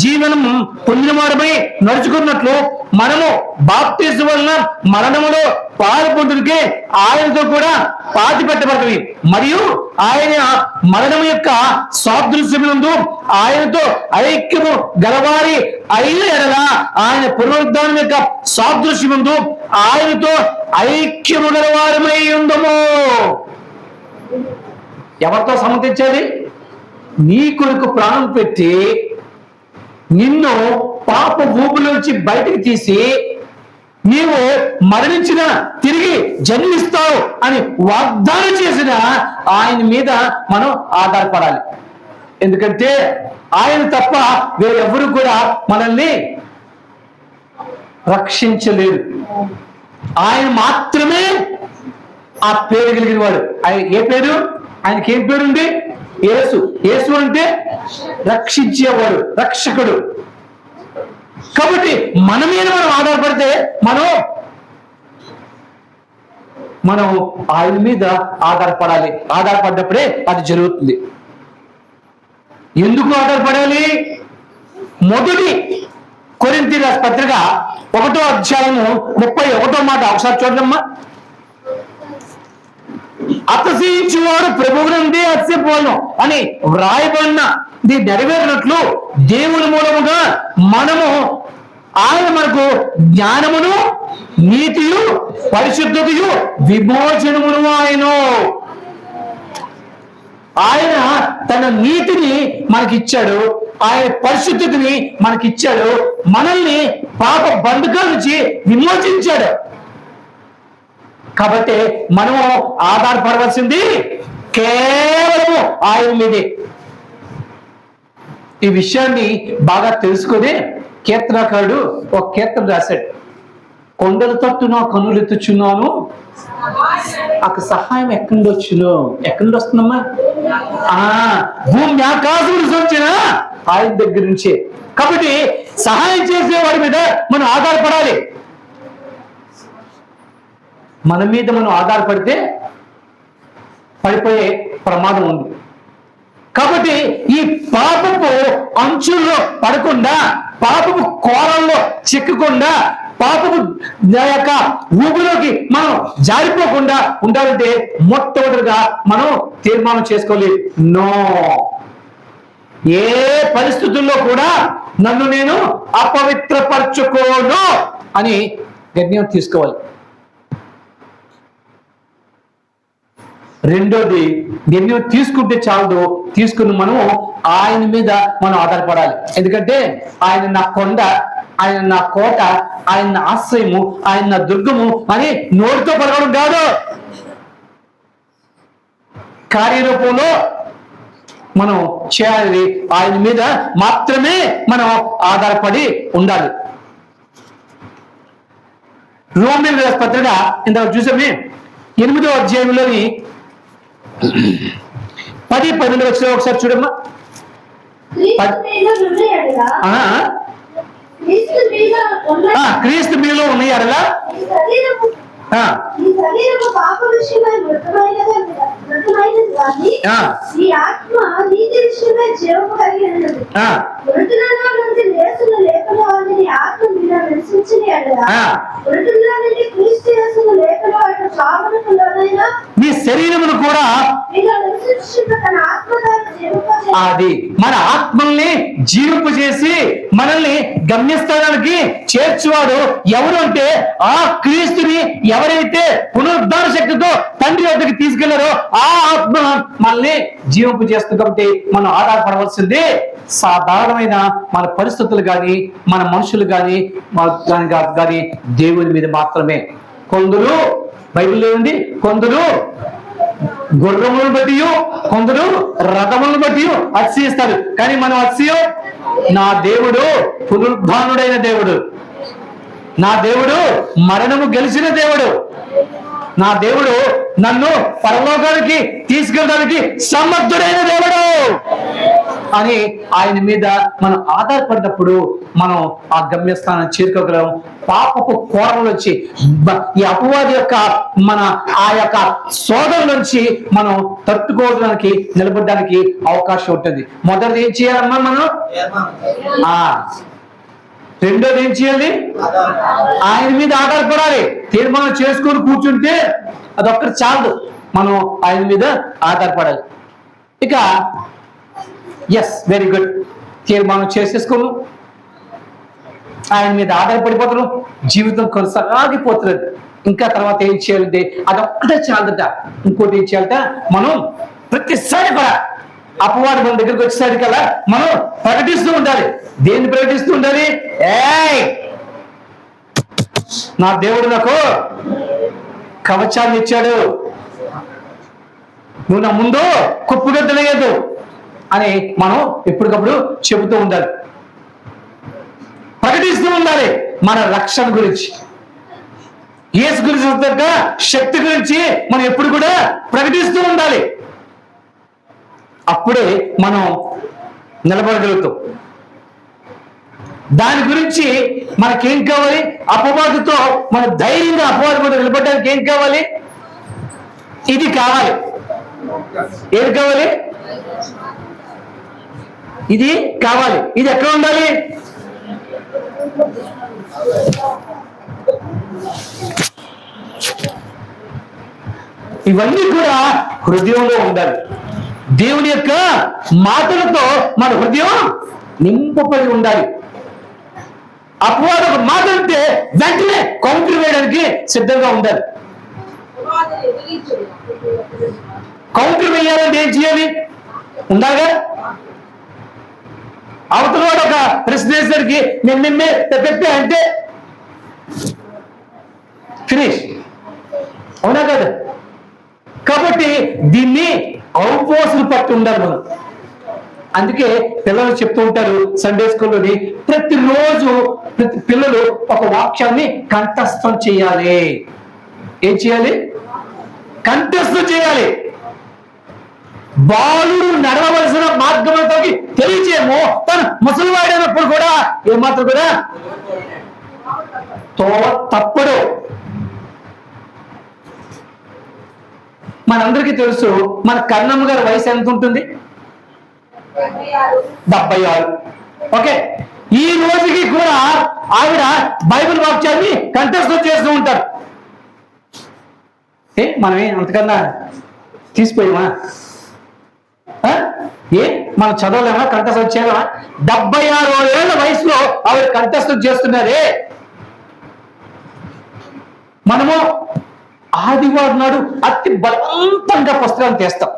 జీవనం పొందిన వారమై నడుచుకున్నట్లు మనము బాప్తిసం వలన మరణములో పాలు పొందుకే ఆయనతో కూడా పాతి పెట్టబడతాయి. మరియు ఆయన మరణం యొక్క సాదృశ్యమునందు ఆయనతో ఐక్యము గలవారి అయిన ఎడల ఆయన పునరుద్ధానం యొక్క సాదృశ్యముందు ఆయనతో ఐక్యము గలవారమై ఉందము. ఎవరితో సమ్మతించాలి? నీ కొరకు ప్రాణం పెట్టి నిన్ను పాప ఊబిలోంచి బయటికి తీసి నీవు మరణించిన తిరిగి జన్మిస్తావు అని వాగ్దానం చేసిన ఆయన మీద మనం ఆధారపడాలి. ఎందుకంటే ఆయన తప్ప వేరెవరు కూడా మనల్ని రక్షించలేరు. ఆయన మాత్రమే ఆ పేరు కలిగిన వాడు. ఆయన ఏ పేరు? ఆయనకి ఏం పేరుంది? యేసు. యేసు అంటే రక్షించేవాడు, రక్షకుడు. కాబట్టి మన మీద మనం ఆధారపడితే మనం ఆయన మీద ఆధారపడాలి. ఆధారపడ్డప్పుడే అది జరుగుతుంది. ఎందుకు ఆధారపడాలి? మొదటి కొరింథీ రాసిన పత్రిక 1వ అధ్యాయము 31వ మాట ఒకసారి చూడమ్మా. అతిశయించువాడు ప్రభువునందే అతిశయపోను అని వ్రాయబడినది నెరవేరినట్లు దేవుని మూలముగా ఆయన మనకు జ్ఞానమును నీతియు పరిశుద్ధతయు విమోచనమును ఆయన తన నీతిని మనకిచ్చాడు, ఆయన పరిశుద్ధతని మనకిచ్చాడు, మనల్ని పాప బంధకాల నుంచి విమోచించాడు. కాబట్టి మనము ఆధారపడవలసింది కేవలము ఆయన మీదే. ఈ విషయాన్ని బాగా తెలుసుకొని కీర్తనకారుడు ఒక కీర్తన రాశాడు. కొండల తట్టు నా కన్నులు ఎత్తుచున్నాను, అక్కడ సహాయం ఎక్కడి నుండి వచ్చును? ఎక్కడి నుండి వస్తుందమ్మా? భూమి ఆకాశం నుంచి వచ్చిన ఆయన దగ్గర నుంచే. కాబట్టి సహాయం చేసేవాడి మీద మనం ఆధారపడాలి. మన మీద మనం ఆధారపడితే పడిపోయే ప్రమాదం ఉంది. కాబట్టి ఈ పాపపు అంచుల్లో పడకుండా, పాపపు కోరల్లో చిక్కకుండా, పాపపు యొక్క ఊపిలోకి మనం జారిపోకుండా ఉండాలంటే మొట్టమొదటిగా మనం తీర్మానం చేసుకోవాలి. నో, ఏ పరిస్థితుల్లో కూడా నన్ను నేను అపవిత్రపరచుకోను అని నిర్ణయం తీసుకోవాలి. రెండోది, నిర్ణయం తీసుకుంటే చాలదు, తీసుకుని మనం ఆయన మీద మనం ఆధారపడాలి. ఎందుకంటే ఆయన నా కొండ, ఆయన నా కోట, ఆయన నా ఆశ్రయము, ఆయన నా దుర్గము అని నోటితో పలకడం కాదు, కార్యరూపంలో మనం చేయాలి. ఆయన మీద మాత్రమే మనం ఆధారపడి ఉండాలి. రోమీయుల పత్రిక ఇందాక చూసామే 8వ అధ్యాయంలోని 10-12 వచ్చిన ఒకసారి చూడమ్మా. క్రీస్తు మీలో ఉన్నాయి అడలా మీ శరీరమును కూడా అది మన ఆత్మల్ని జీవింపు చేసి మనల్ని గమ్యస్థానానికి చేర్చువాడు ఎవరు అంటే ఆ క్రీస్తుని ఎవరైతే పునరుద్ధాన శక్తితో తండ్రి వద్దకు తీసుకెళ్లారో ఆ ఆత్మ మనల్ని జీవింపు చేస్తుంది. కాబట్టి మనం ఆధారపడవలసింది సాధారణమైన మన పరిస్థితులు కానీ, మన మనుషులు కానీ దేవుని మీద మాత్రమే. కొందరు బైబిల్లో ఉంది, కొందరు గుర్రములను బట్టి, కొందరు రథములను బట్టి అతిశయిస్తారు. కానీ మనం అతిశయం నా దేవుడు పునరుద్ధానుడైన దేవుడు, నా దేవుడు మరణము గెలిచిన దేవుడు, నా దేవుడు నన్ను పరలోకానికి తీసుకెళ్ళడానికి సమర్థుడైన దేవుడు అని ఆయన మీద మనం ఆధారపడినప్పుడు మనం ఆ గమ్యస్థానం చేరుకోగలం. పాపపు కోరలు వచ్చి ఈ అపవాది యొక్క మన ఆ యొక్క సోదరు నుంచి మనం తట్టుకోవడానికి నిలబడడానికి అవకాశం ఉంటుంది. మొదటిది ఏం చేయాలమ్మా మనం? రెండోది ఏం చేయాలి? ఆయన మీద ఆధారపడాలి. తీర్మానం చేసుకొని కూర్చుంటే అదొక్కటి చాలు, మనం ఆయన మీద ఆధారపడాలి. ఇక ఎస్, వెరీ గుడ్, తీర్మానం చేసేసుకోను, ఆయన మీద ఆధారపడిపోతున్నాం, జీవితం కొనసాగిపోతున్నది. ఇంకా తర్వాత ఏం చేయాలంటే అదొక్కటే చాలదట. ఇంకోటి ఏం చేయాలట? మనం ప్రతిసారి కూడా అపవాది మన దగ్గరికి వచ్చేసరికి కదా మనం ప్రకటిస్తూ ఉండాలి. దేన్ని ప్రకటిస్తూ ఉండాలి? నా దేవుడు నాకు కవచాన్ని ఇచ్చాడు, నువ్వు నా ముందు కుప్పుగద్దలేదు అని మనం ఎప్పటికప్పుడు చెబుతూ ఉండాలి, ప్రకటిస్తూ ఉండాలి. మన రక్షణ గురించి, యేసు గురించి, శక్తి గురించి మనం ఎప్పుడు కూడా ప్రకటిస్తూ ఉండాలి. అప్పుడే మనం నిలబడగలుగుతాం. దాని గురించి మనకేం కావాలి? అపవాదుతో మన ధైర్యంగా అపవాదు మీద నిలబడడానికి ఏం కావాలి? ఇది కావాలి. ఏది కావాలి? ఇది కావాలి. ఇది ఎక్కడ ఉండాలి? ఇవన్నీ కూడా హృదయంలో ఉండాలి. దేవుని యొక్క మాటలతో మన హృదయం నింపబడి ఉండాలి. అపవాదు ఒక మాట అంటే వెంటనే కౌంటర్ వేయడానికి సిద్ధంగా ఉండాలి. కౌంటర్ వేయాలంటే ఏం చేయాలి? ఉండాలిగా. అవతల వాడు ఒక ప్రశ్న వేసరికి నిన్నే పెట్టే అంటే ఫినిష్, అవునా కదా? కాబట్టి దీన్ని అవపోసులు పట్టి ఉండాలి మనం. అందుకే పిల్లలు చెప్తూ ఉంటారు సండే స్కూల్లోని, ప్రతిరోజు ప్రతి పిల్లలు ఒక వాక్యాన్ని కంఠస్థం చేయాలి. ఏం చేయాలి? కంఠస్థం చేయాలి. బాలుడు నడవవలసిన మార్గంతో తెలియచేమో తను ముసలివాడైనప్పుడు కూడా ఏమాత్రం కూడా తప్పడు. మనందరికీ తెలుసు మన కన్నమ్మ గారి వయసు ఎంత ఉంటుంది? 76. ఓకే, ఈ రోజుకి కూడా ఆవిడ బైబిల్ వాక్యాన్ని కంఠస్థం చేస్తూ ఉంటారు. మనమే అంతకన్నా తీసిపోయామా? మనం చదవలేమా? కంఠస్థం చేయలేమా? 76 ఏళ్ల వయసులో ఆవిడ కంఠస్థం చేస్తున్నారే. మనము ఆదివారం నాడు అతి బలవంతంగా పుస్తకాలు తీస్తాం,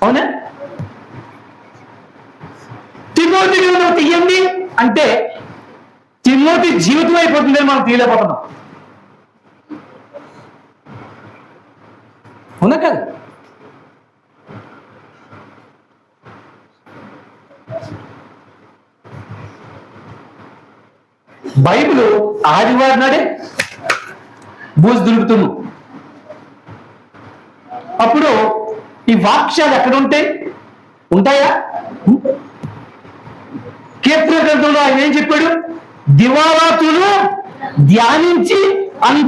అవునా? తిమోతి గ్రంథం తీయండి అంటే తిమోతి జీవితం అయిపోతుందని మనం తీయలేకపోతున్నాం, అవునా కదా? బైబిల్ ఆదివారం నాడే బూజు దులుపుతున్నాం. అప్పుడు ఈ వాక్యాలు ఎక్కడ ఉంటాయా? కీర్తన గ్రంథంలో ఆయన ఏం చెప్పాడు? దివారాతులు ధ్యానించి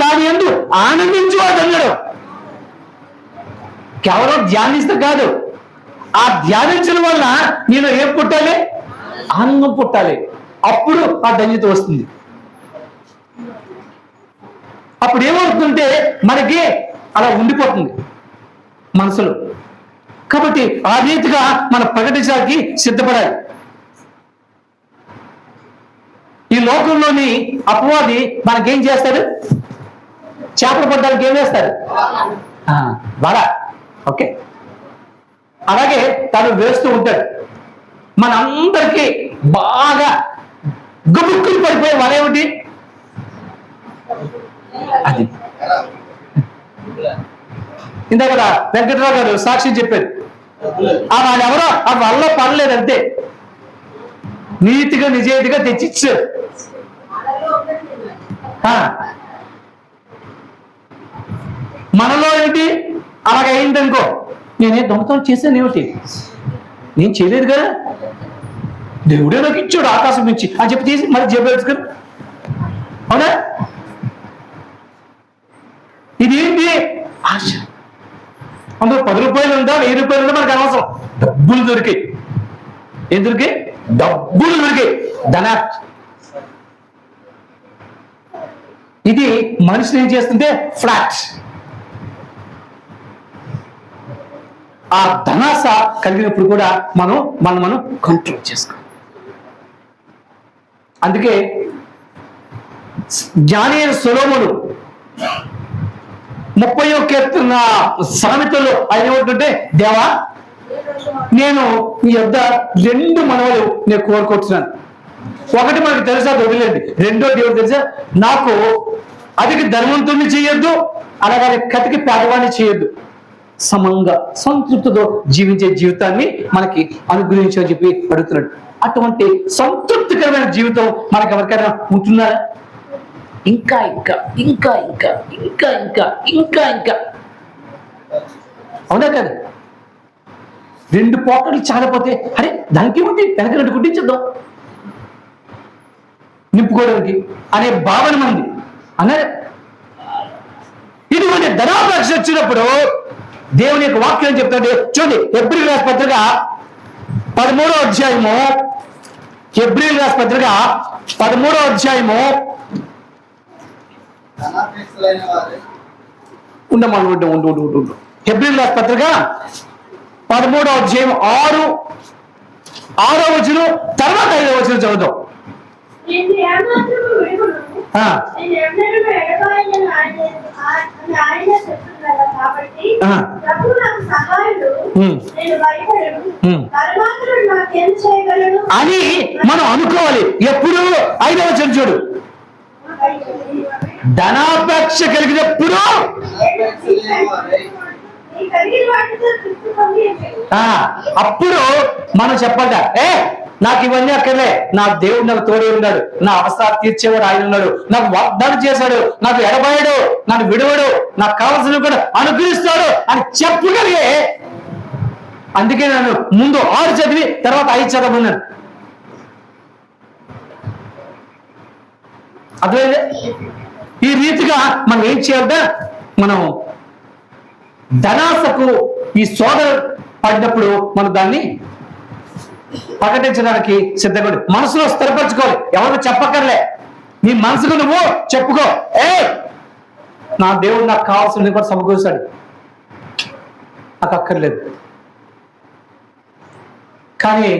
దాని యందు ఆనందించు అన్నాడు. కేవలం ధ్యానిస్తే కాదు, ఆ ధ్యానించడం వల్ల నేను ఏం పుట్టాలి? ఆనందం పుట్టాలి. అప్పుడు ఆ ధన్యత వస్తుంది. అప్పుడు ఏమవుతుందంటే మనకి అలా ఉండిపోతుంది మనసులో. కాబట్టి ఆ రీతిగా మనం ప్రకటించడానికి సిద్ధపడాలి. ఈ లోకంలోని అపవాది మనకేం చేస్తాడు? చేపలు పడ్డానికి ఏం చేస్తాడు? వల. ఓకే, అలాగే తను వేస్తూ ఉంటాడు. మనందరికీ బాగా గుబుక్కులు పడిపోయే వల ఏమిటి? అది ఇందాక వెంకటరావు గారు సాక్షి చెప్పారు. వాళ్ళెవరో ఆ వల్ల పడలేదంతే. నీతిగా నిజాయితీగా తెచ్చిచ్చారు. మనలో ఏంటి అలాగైందనుకో, నేనే దొంగతనం చేశాను ఏమిటి, నేను చేయలేదు కదా, దేవుడే నాకు ఇచ్చాడు ఆకాశం నుంచి అని చెప్పి తీసి మరి జేబు వేసుకుని, అవునా? ఇది ఏంటి ఆశ. అందులో 10 రూపాయలు ఉందా 1000 రూపాయలు ఉందా మనకు అనవసరం. డబ్బులు దొరికాయి. ఏం దొరికాయి? డబ్బులు దొరికాయి. ధనార్జ. ఇది మనిషిని ఏం చేస్తుంటే ఫ్లాట్. ఆ ధనాస కలిగినప్పుడు కూడా మనం కంట్రోల్ చేసుకోవాలి. అందుకే జ్ఞాని అయిన సొలొమోను 30వ కీర్తన సామెతలో ఆయన ఏమంటుంటే, దేవా నేను నీ యొద్ద 2 మనవలు నేను కోరుకుంటున్నాను. ఒకటి మనకు తెలుసా, వదిలేండి. రెండో దేవుడు తెలుసా, నాకు అతికి ధనవంతుడిని చేయొద్దు, అలాగే కతికి పేదవాడిని చేయొద్దు, సమంగా సంతృప్తితో జీవించే జీవితాన్ని మనకి అనుగ్రహించని చెప్పి అడుగుతున్నాడు. అటువంటి సంతృప్తికరమైన జీవితం మనకు ఎవరికైనా ఉంటున్నారా? ఇంకా ఇంకా ఇంకా ఇంకా ఇంకా ఇంకా ఇంకా ఇంకా అవునా కదా? 2 పోకట్లు చాలపోతే అరే దానికి ఉంది, వెనక 2 కుట్టించేద్దాం నింపుకోవడానికి అనే భావన మంది అన్నారు. ఇటువంటి ధనాపేక్ష వచ్చినప్పుడు దేవుని యొక్క వాక్యం చెప్తాడు. చూడండి, హెబ్రీయుల రాసిన పత్రిక 13వ అధ్యాయము, హెబ్రీయుల రాసిన పత్రిక 13వ అధ్యాయము ఉండు. హెబ్రీయుల రాసిన పత్రిక 13వ అధ్యాయం 6వ వచనం తర్వాత 5వ వచనం చదువుతాం. అని మనం అనుకోవాలి. ఎప్పుడు 5వ వచనం చూడు, ధనాపేక్ష కలిగినప్పుడు అప్పుడు మనం చెప్పాలి, నాకు ఇవన్నీ అక్కర్లే, నా దేవుడు నాకు తోడే ఉన్నాడు, నా అవసరాలు తీర్చేవాడు ఆయన ఉన్నాడు, నాకు వాగ్దానం చేశాడు, నాకు ఎడబాయడు, నన్ను విడవడు, నాకు కావాల్సినవి కూడా అనుగ్రహిస్తాడు అని చెప్పగలిగే. అందుకే నేను ముందు 6 చదివి తర్వాత 5 చదవమన్నాను. అర్థమైంది? ఈ రీతిగా మనం ఏం చేయాలంటే, మనం ధనాసకు ఈ సోదర పడినప్పుడు మనం దాన్ని ప్రకటించడానికి సిద్ధంగా మనసులో స్థిరపరచుకోవాలి. ఎవరు చెప్పక్కర్లే, నీ మనసుకు నువ్వు చెప్పుకో, నా దేవుడు నాకు కావాల్సింది కూడా సమకూరుస్తాడు, నాకు అక్కర్లేదు. కానీ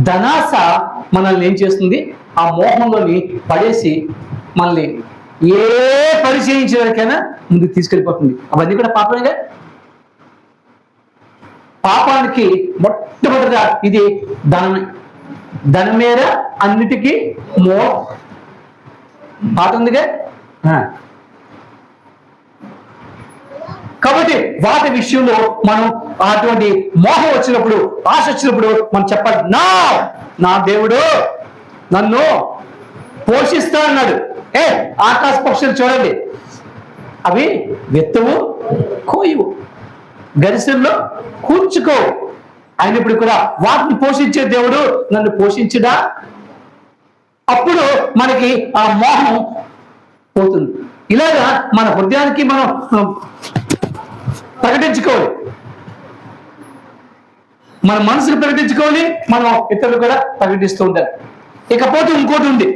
ధనాస మనల్ని ఏం చేస్తుంది, ఆ మోహంలోని పడేసి మనల్ని ఏ పని చేయించేవరకైనా ముందుకు తీసుకెళ్ళిపోతుంది. అవన్నీ కూడా పాపమేగా. పాపానికి మొట్టమొదటిగా ఇది ధనమే. ధనమేర అన్నిటికీ పాట ఉందిగా. కాబట్టి వాటి విషయంలో మనం అటువంటి మోహం వచ్చినప్పుడు, ఆశ వచ్చినప్పుడు మనం చెప్పాలి, నా దేవుడు నన్ను పోషిస్తా అన్నాడు. ఆకాశ పక్షులు చూడండి, అవి విత్తవు కోయవు, గరిసెల్లో కూర్చుకో, అయినప్పుడు కూడా వాటిని పోషించే దేవుడు నన్ను పోషించుడా. అప్పుడు మనకి ఆ మోహం పోతుంది. ఇలాగా మన హృదయానికి మనం ప్రకటించుకోవాలి, మన మనసుకు ప్రకటించుకోవాలి, మనం ఇతరులు కూడా ప్రకటిస్తూ ఉంటారు. ఇకపోతే ఇంకోటి ఉంది,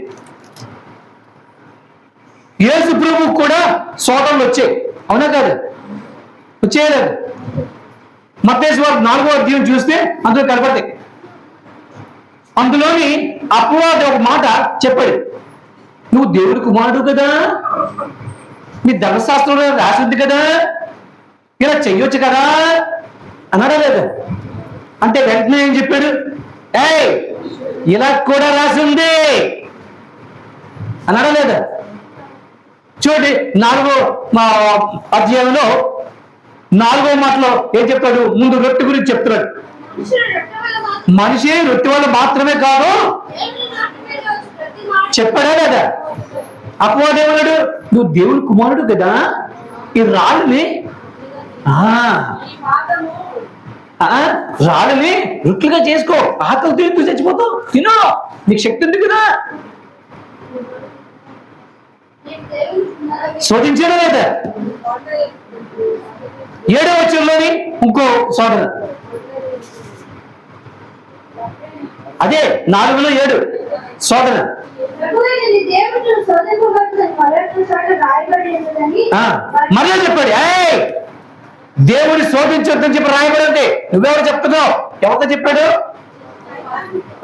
యేసు ప్రభువు కూడా సోదరులు వచ్చాయి, అవునా కాదు? వచ్చేయలేదు. మత్తయి సువార్త 4వ అధ్యాయం చూస్తే అందులో కనపడతాయి. అందులోని అపవాది ఒక మాట చెప్పాడు, నువ్వు దేవుడి కుమారుడు కదా, నీ ధర్మశాస్త్రంలో రాసింది కదా, ఇలా చెయ్యొచ్చు కదా అన్నాడా లేదా? అంటే వెంటనే ఏం చెప్పాడు, ఇలా కూడా రాసింది అన్నాడా లేదా? చూడండి, 4వ అధ్యాయంలో 4వ మాటలో ఏం చెప్తాడు? ముందు రొట్టె గురించి చెప్తున్నాడు. మనిషి రొట్టె వల్ల మాత్రమే కాదు చెప్పాడా లేదా? అపవాదేమన్నాడు? నువ్వు దేవుని కుమారుడు కదా, ఈ రాళ్ళని రాళ్ళని రొట్టెలుగా చేసుకో, ఆకలితో ఎందుకు చచ్చిపోతావు, తినో, నీకు శక్తి ఉంది కదా. శోధించాడా లేదా? 7వ వచనంలోని ఇంకో శోధన, అదే 4:7 శోధన. మళ్ళీ చెప్పాడు, దేవుని శోధించొద్దని చెప్పి రాయబడింది. నువ్వెవరు చెప్తున్నావు? ఎవరితో చెప్పాడు?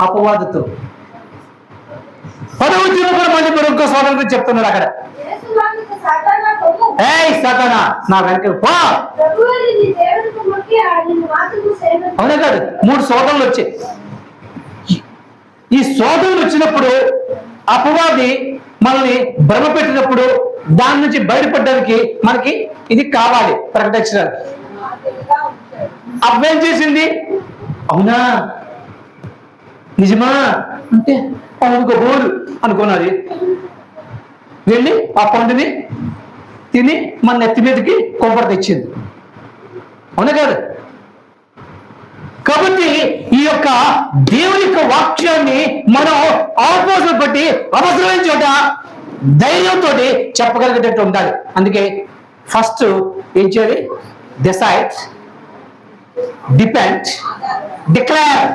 అపవాదుతో. 10వ వచనంలో కూడా మళ్ళీ ఇంకో శోధన గురించి చెప్తున్నాడు అక్కడ. సాతానా, నా వెనక పో. అవునా కాదు? 3 శోధనలు వచ్చాయి. ఈ శోధనలు వచ్చినప్పుడు అపవాది మనల్ని భ్రమ పెట్టినప్పుడు దాని నుంచి బయటపడడానికి మనకి ఇది కావాలి, ప్రకటించడానికి. అవ్వేం చేసింది? అవునా, నిజమా అంటే అవునుకో బోరు అనుకున్నది. వెళ్ళి ఆ పండుని తిని మన నెత్తి మీదకి కొబ్బరి తెచ్చింది. అవునా కాదు? కాబట్టి ఈ యొక్క దేవుని యొక్క వాక్యాన్ని మనం అవకాశం బట్టి అవసరమైన చోట ధైర్యంతో చెప్పగలిగేటట్టు ఉండాలి. అందుకే ఫస్ట్ ఏం చేయాలి? Decide, depend, declare.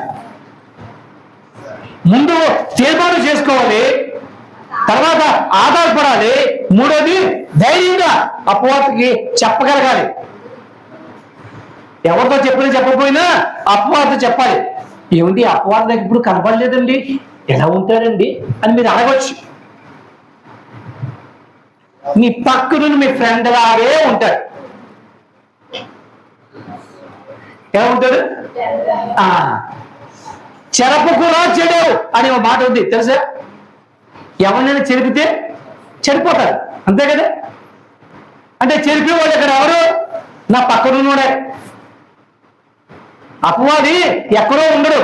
ముందు తీర్మానం చేసుకోవాలి, తర్వాత ఆధారపడాలి, మూడోది ధైర్యంగా అపవాదికి చెప్పగలగాలి. ఎవరితో చెప్పినా చెప్పకపోయినా అపవాదితో చెప్పాలి. ఏమండి అపవాది నాకు ఇప్పుడు కనపడలేదండి, ఎలా ఉంటాడండి అని మీరు అడగవచ్చు. మీ పక్కన మీ ఫ్రెండ్ లాగే ఉంటాడు. ఎలా ఉంటాడు? చెరపకురా చెడవు అనే ఒక మాట ఉంది తెలుసా? ఎవరినైనా చెరిపితే చెడిపోతారు, అంతే కదా? అంటే చెరిపేవాడు ఇక్కడ ఎవరు? నా పక్కన ఉన్నాడే. అపవాది ఎక్కడో ఉండడు.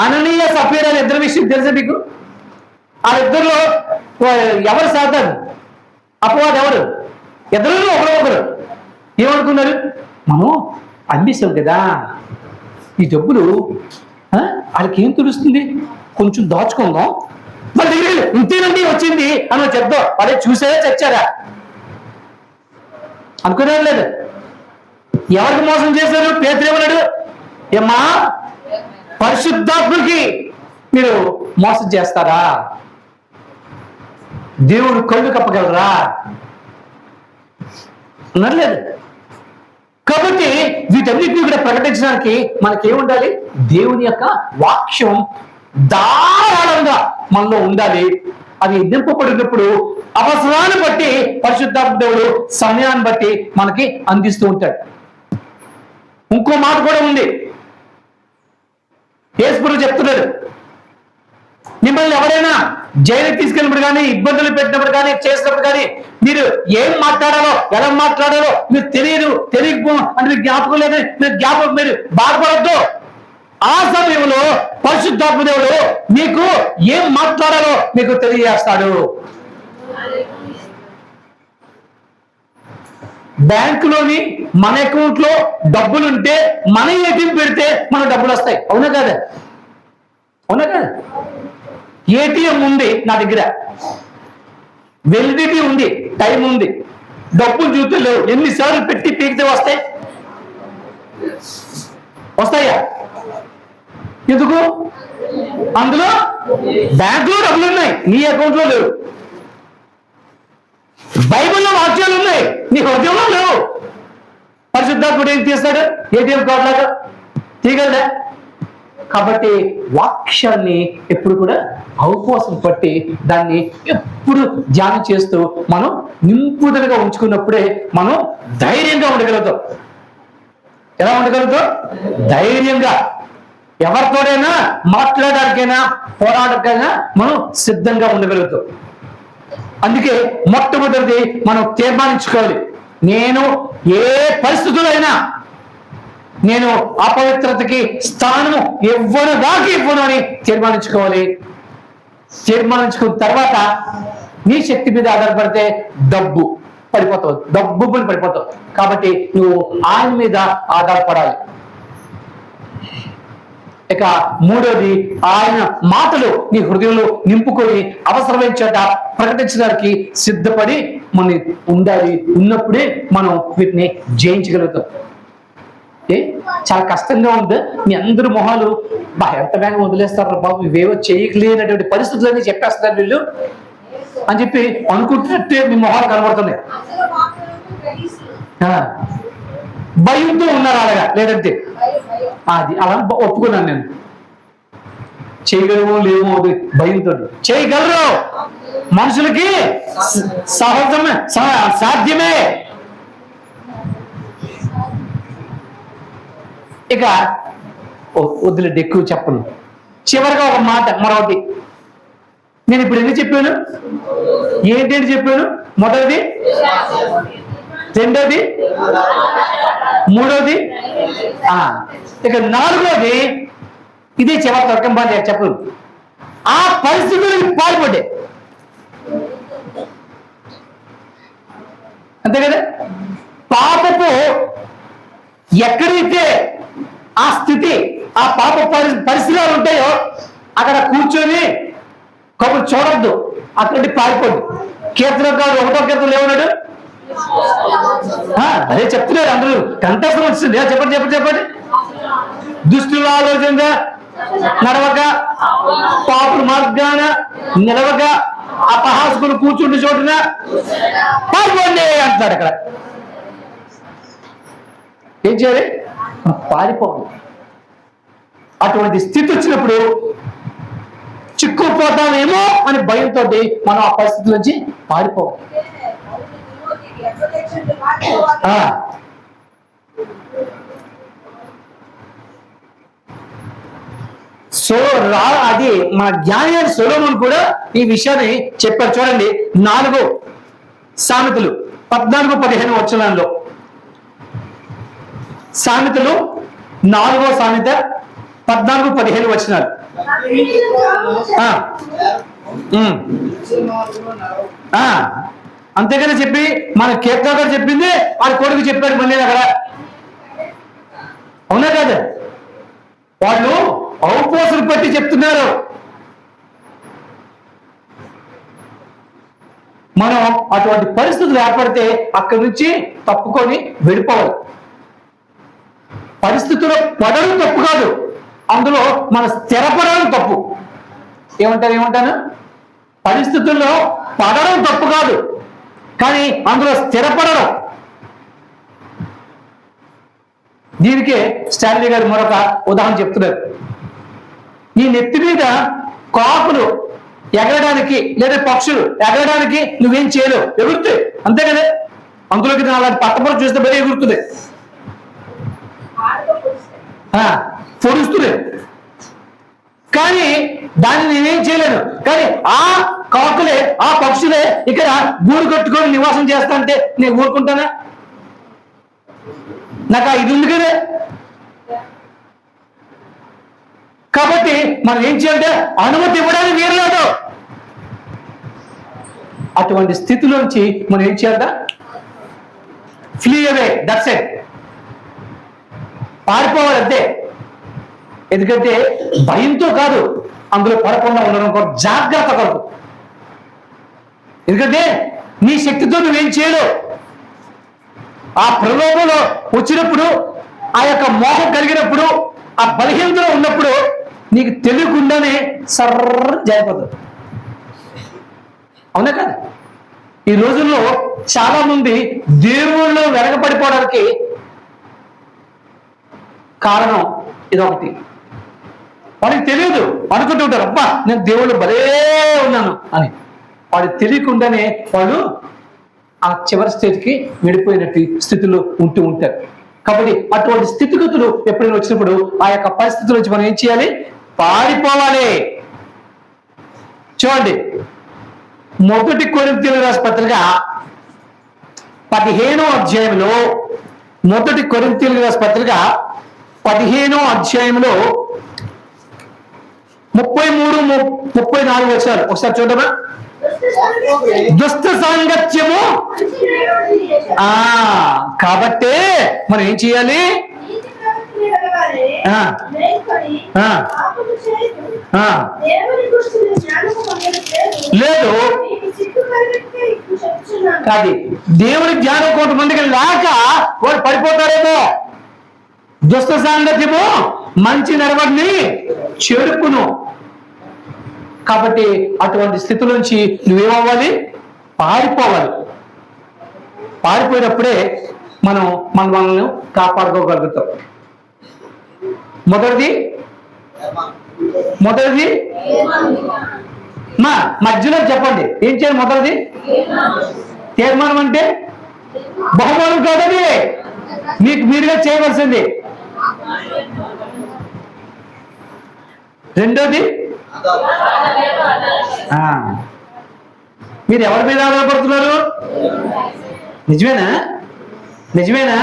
అననీయ సఫీరా అని 2 విషయం తెలుసా మీకు? ఆ 2లో ఎవరు సాతాను, అపవాది ఎవరు? 2లో ఒకరు. ఏమనుకున్నారు? మనం అందిస్తాం కదా ఈ డబ్బులు, వాళ్ళకి ఏం తెలుస్తుంది, కొంచెం దాచుకుందాం, మళ్ళీ ఇంతేనండి వచ్చింది అని చెప్దాం. అదే చూసారా చచ్చారా అనుకునేది లేదు. ఎవరికి మోసం చేశారు? పేతురేమన్నాడు? ఏమ్మా పరిశుద్ధాత్మకి మీరు మోసం చేస్తారా? దేవుడు కళ్ళు కప్పగలరా అన్నట్లేదు. కాబట్టి వీటన్నిటిని కూడా ప్రకటించడానికి మనకేముండాలి? దేవుని యొక్క వాక్యం ధారాళంగా మనలో ఉండాలి. అది నింపబడినప్పుడు అవసరాన్ని బట్టి పరిశుద్ధాత్మ దేవుడు సమయాన్ని బట్టి మనకి అందిస్తూ ఉంటాడు. ఇంకో మాట కూడా ఉంది. యేసుప్రభువు చెప్తున్నాడు, మిమ్మల్ని ఎవరైనా జైలుకి తీసుకెళ్ళినప్పుడు కానీ, ఇబ్బందులు పెట్టినప్పుడు కానీ, చేసినప్పుడు కానీ మీరు ఏం మాట్లాడాలో, ఎలా మాట్లాడాలో మీరు తెలియకపో అంటే మీకు జ్ఞాపకం లేదు, మీరు బాధపడద్దు. ఆ సమయంలో పరిశుద్ధాత్మ దేవుడు మీకు ఏం మాట్లాడాలో మీకు తెలియజేస్తాడు. బ్యాంకులోని మన అకౌంట్ లో డబ్బులుంటే మన ఏటీఎం పెడితే మన డబ్బులు వస్తాయి. అవునా కదా? అవునా కదా? ఏటీఎం ఉంది నా దగ్గర, వెలిడిటీ ఉంది, టైం ఉంది, డబ్బులు చూస్తే లేవు. ఎన్నిసార్లు పెట్టి పీకితే వస్తాయా? ఎందుకు? అందులో బ్యాంకులో డబ్బులు ఉన్నాయి, నీ అకౌంట్ లో లేవు. బైబిల్లో వాక్యాలు ఉన్నాయి, నీ హృదయంలో లేవు. పరిశుద్ధాత్ముడు ఏం తీస్తాడు? ఏటీఎం కార్డు లాగా తీయగలడా? కాబట్టి వాక్యాన్ని ఎప్పుడు కూడా అవకాశం పట్టి దాన్ని ఎప్పుడు ధ్యానం చేస్తూ మనం నింపుదలగా ఉంచుకున్నప్పుడే మనం ధైర్యంగా ఉండగలుగుతాం. ఎలా ఉండగలుగుతాం? ధైర్యంగా. ఎవరితోడైనా మాట్లాడడానికైనా పోరాడడానికైనా మనం సిద్ధంగా ఉండగలుగుతాం. అందుకే మొట్టమొదటిది మనం తీర్మానించుకోవాలి, నేను ఏ పరిస్థితులైనా నేను అపవిత్రతకి స్థానము ఇవ్వను అని తీర్మానించుకోవాలి. తీర్మానించుకున్న తర్వాత నీ శక్తి మీద ఆధారపడితే డబ్బు పడిపోతావు. కాబట్టి నువ్వు ఆయన మీద ఆధారపడాలి. ఇక మూడోది, ఆయన మాటలు నీ హృదయంలో నింపుకొని అవసరమైన చోట ప్రకటించడానికి సిద్ధపడి మనం ఉండాలి. ఉన్నప్పుడే మనం వీటిని జయించగలుగుతాం. చాలా కష్టంగా ఉంది. మీ అందరు మొహాలు ఎంత వేగంగా వదిలేస్తారు బాబు, ఇవేవో చేయలేనటువంటి పరిస్థితులన్నీ చెప్పేస్తున్నారు వీళ్ళు అని చెప్పి అనుకుంటున్నట్టే మీ మొహాలు కనబడుతున్నాయి. భయంతో ఉన్నారు అలాగా, లేదంటే అది అలా ఒప్పుకున్నాను నేను. చేయగలమో లేమో భయంతో. చేయగలరు, మనుషులకి సహజమే, సాధ్యమే. ఇక వద్దులే ఎక్కువ చెప్పను. చివరిగా ఒక మాట మరొకటి. నేను ఇప్పుడు ఎన్ని చెప్పాను? ఏంటంటే చెప్పాను? మొదటిది, రెండోది, మూడోది, ఇక నాలుగోది ఇదే చివరి తర్కం బాగా చెప్పదు. ఆ పరిస్థితులకు పాల్పడ్డే, అంతే కదా. పాపపు ఎక్కడైతే ఆ స్థితి, ఆ పాప పరిస్థితులు ఉంటాయో అక్కడ కూర్చొని కబురు చూడొద్దు, అక్కడి పారిపోద్దు. కీర్తనకారుడు 1వ కీర్తనలో ఏమన్నాడు? అదే చెప్తున్నారు అందరూ, కంఠస్థం వచ్చింది. చెప్పండి. దుష్టుల ఆలోచన నడవక, పాపుల మార్గాన నిలవక, అపహాసకులు కూర్చుంటే చోటున పారిపోండి అంటున్నాడు. అక్కడ ఏం చేయాలి? పారిపోవాలి. అటువంటి స్థితి వచ్చినప్పుడు చిక్కుపోతామేమో అని భయంతో మనం ఆ పరిస్థితి నుంచి పారిపోవాలి. అది మన జ్ఞాని సొలొమోను కూడా ఈ విషయాన్ని చెప్పారు. చూడండి, 4 సామెతలు 14-15 వచనాల్లో. సామెతలు 4వ సామెత 14-15 వచనాలు. అంతేగానే చెప్పి మన కీర్తనకారుడు చెప్పింది వాడి కొడుకు చెప్పాడు మళ్ళీ అక్కడ. అవునా కాదు? వాళ్ళు ఔపోసలు పెట్టి చెప్తున్నారు. మనం అటువంటి పరిస్థితులు ఏర్పడితే అక్కడి నుంచి తప్పుకొని వెళ్ళిపోవాలి. పరిస్థితుల్లో పడడం తప్పు కాదు, అందులో మన స్థిరపడడం తప్పు. ఏమంటాను? పరిస్థితుల్లో పడడం తప్పు కాదు, కానీ అందులో స్థిరపడడం. దీనికే స్టాన్లీ గారు మరొక ఉదాహరణ చెప్తున్నారు. నీ నెత్తి మీద కాకులు ఎగరడానికి లేదా పక్షులు ఎగరడానికి నువ్వేం చేయలేవు, ఎగురుతాయి అంతే కదా. అందులోకి అలాంటి పట్టపొర చూస్తే బయట ఎగురుతుంది, పొడుస్తుంది. కానీ దాన్ని నేనేం చేయలేను. కానీ ఆ కాకులే, ఆ పక్షులే ఇక్కడ గూడు కట్టుకొని నివాసం చేస్తా అంటే నేను ఊరుకుంటానా? నాకు ఇది ఉంది కదా. కాబట్టి మనం ఏం చేయాలంటే అనుమతి ఇవ్వడానికి వీరలేదు. అటువంటి స్థితిలోంచి మనం ఏం చేయాలి? Flee away, that's it. పారిపోవాలి అంతే. ఎందుకంటే భయంతో కాదు, అందులో పడకుండా ఉండడం కొరకు, జాగ్రత్త కొరకు. ఎందుకంటే నీ శక్తితో నువ్వేం చేయలేవు. ఆ ప్రలోభంలో వచ్చినప్పుడు, ఆ యొక్క మోహం కలిగినప్పుడు, ఆ బలహీనతలో ఉన్నప్పుడు నీకు తెలియకుండానే సర్ర జారిపోతుంది. అవునా కదా? ఈ రోజుల్లో చాలా మంది దేవుళ్ళు వెనకబడిపోవడానికి కారణం ఇదొకటి. వాడికి తెలియదు, అనుకుంటూ ఉంటారు అబ్బా నేను దేవుళ్ళు భలే ఉన్నాను అని. వాడికి తెలియకుండానే వాళ్ళు ఆ చివరి స్టేజ్కి వెళ్ళిపోయినట్టు స్థితిలో ఉంటూ ఉంటారు. కాబట్టి అటువంటి స్థితిగతులు ఎప్పుడైనా వచ్చినప్పుడు ఆ యొక్క పరిస్థితుల నుంచి మనం ఏం చేయాలి? పారిపోవాలి. చూడండి, 1 కొరింథీయులకు రాసిన పత్రిక 15వ అధ్యాయంలో, 1 కొరింథీయులకు రాసిన పత్రిక 15వ అధ్యాయంలో 33-34 వచ్చారు. ఒకసారి చూడమా. దుష్ట సాంగత్యము. కాబట్టే మనం ఏం చేయాలి? లేదు కాదు, దేవుని జ్ఞానం కొంతమందికి లేక వాడు పడిపోతారేమో. దుష్ట సాంగత్యము మంచి నడవడిని చెడుకును. కాబట్టి అటువంటి స్థితి నుంచి నువ్వేమవ్వాలి? పారిపోవాలి. పారిపోయినప్పుడే మనల్ని కాపాడుకోగలుగుతాం. మొదటిది మధ్యలో చెప్పండి. ఏం చేయాలి? మొదటిది తీర్మానం అంటే బహుమానం కాదని మీకు మీరుగా చేయవలసింది. రెండోది మీరు ఎవరి మీద ఆధారపడుతున్నారు? నిజమేనా?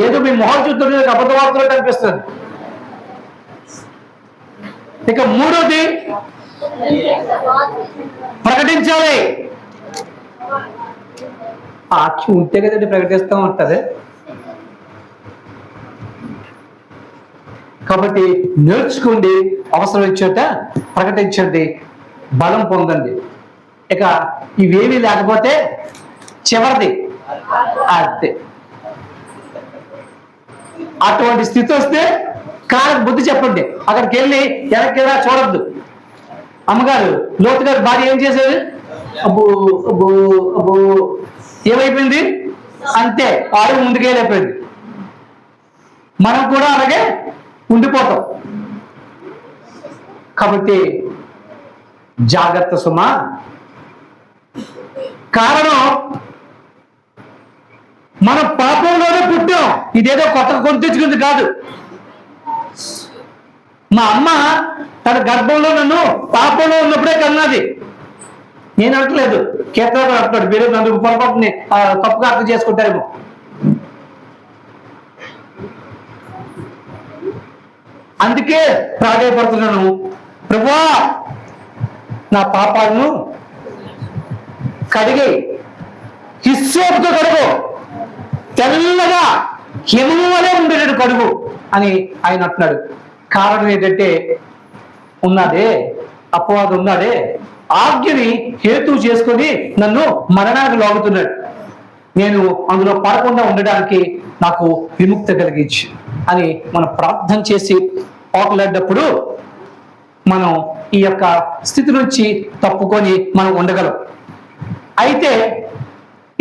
ఏదో మీ మొహం చూస్తుంటే అబద్ధ వార్తలు కనిపిస్తుంది. ఇక మూడోది ప్రకటించాలి. ఆక్షి ఉంటే కదండి ప్రకటిస్తూ ఉంటుంది. కాబట్టి నేర్చుకోండి, అవసరం ఇచ్చేట ప్రకటించండి, బలం పొందండి. ఇక ఇవేమీ లేకపోతే చివరిది అదే. అటువంటి స్థితి వస్తే కాళ్ళకు బుద్ధి చెప్పండి. అక్కడికి వెళ్ళి వెనక్కి చూడద్దు. అమ్మగారు లోతు గారు భార్య ఏం చేశారు? అబ్బో అబ్బో అబ్బో ఏమైపోయింది? అంతే, ఆడు ముందుకెళ్ళిపోయింది. మనం కూడా అలాగే ఉండిపోతాం. కాబట్టి జాగ్రత్త సుమా. కారణం మనం పాపంలోనే పుట్టాం. ఇదేదో కొత్తగా కొని తెచ్చుకుంది కాదు. మా అమ్మ తన గర్భంలో నన్ను పాపంలో ఉన్నప్పుడే కన్నది. నేను అంటలేదు, కేంద్రంలో అంటున్నాడు. మీరు నన్ను పొరపాటుని తప్పుగా అర్థం చేసుకుంటారేమో. అందుకే ప్రాధాయపడుతున్నాను, ప్రభువా నా పాపాలను కడిగి హిస్సోపుతో కడుగు, తెల్లగా హిమము వలె ఉండేటట్టు కడుగు అని ఆయన అంటున్నాడు. కారణం ఏంటంటే ఉన్నదే అపవాదం, ఉన్నదే ఆజ్ఞని హేతు చేసుకొని నన్ను మరణానికి లాగుతున్నాడు. నేను అందులో పడకుండా ఉండడానికి నాకు విముక్తి కలిగించు అని మనం ప్రార్థన చేసి పోకలేటప్పుడు మనం ఈ యొక్క స్థితి నుంచి తప్పుకొని మనం ఉండగలం. అయితే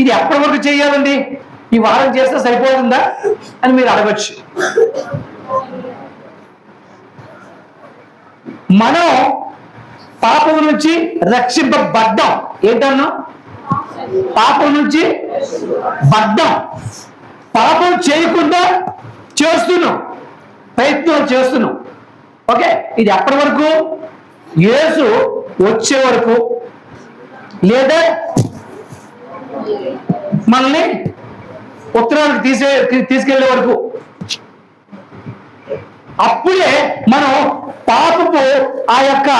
ఇది ఎప్పటి వరకు చేయాలండి? ఈ వారం చేస్తే సరిపోతుందా అని మీరు అడగచ్చు. మనం పాపం నుంచి రక్షింపబడ్డాం. ఏంటన్నా? పాపం నుంచి బడ్డాం. పాపం చేయకుండా చేస్తున్నాం, ప్రయత్నం చేస్తున్నాం. ఓకే, ఇది ఎప్పటి వరకు? యేసు వచ్చే వరకు, లేదా మనల్ని ఉత్తరానికి తీసుకెళ్లే వరకు. అప్పుడే మనం పాపపు ఆ యొక్క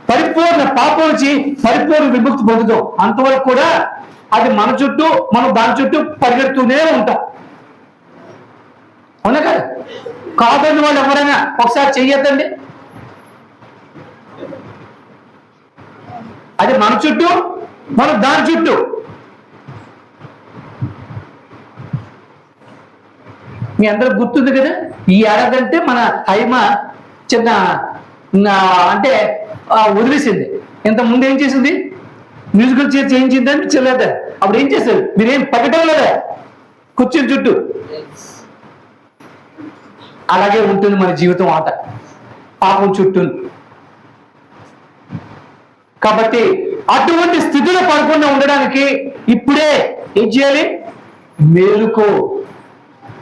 పరిపూర్ణ పాపం నుంచి పరిపూర్ణ విముక్తి పొందుతాం. అంతవరకు కూడా అది మన చుట్టూ, మనం దాని చుట్టూ పరిగెడుతూనే ఉంటాం. అవునా కదా? కాదని వాళ్ళు ఎవరైనా ఒకసారి చెయ్యొద్దండి. అది మన చుట్టూ, మనం దాని చుట్టూ. మీ అందరికి గుర్తుంది కదా, ఈ ఏడాది అంటే మన హైమ చిన్న అంటే వదిలేసింది. ఇంత ముందు ఏం చేసింది? మ్యూజికల్ చైర్ చేయించిందని చెల్లేదా? అప్పుడు ఏం చేశారు? మీరేం పక్కటం లేదా కూర్చుని చుట్టూ? అలాగే ఉంటుంది మన జీవితం ఆట, పాపం చుట్టూ. కాబట్టి అటువంటి స్థితిలో పడకుండా ఉండడానికి ఇప్పుడే ఏం చేయాలి? మేలుకో.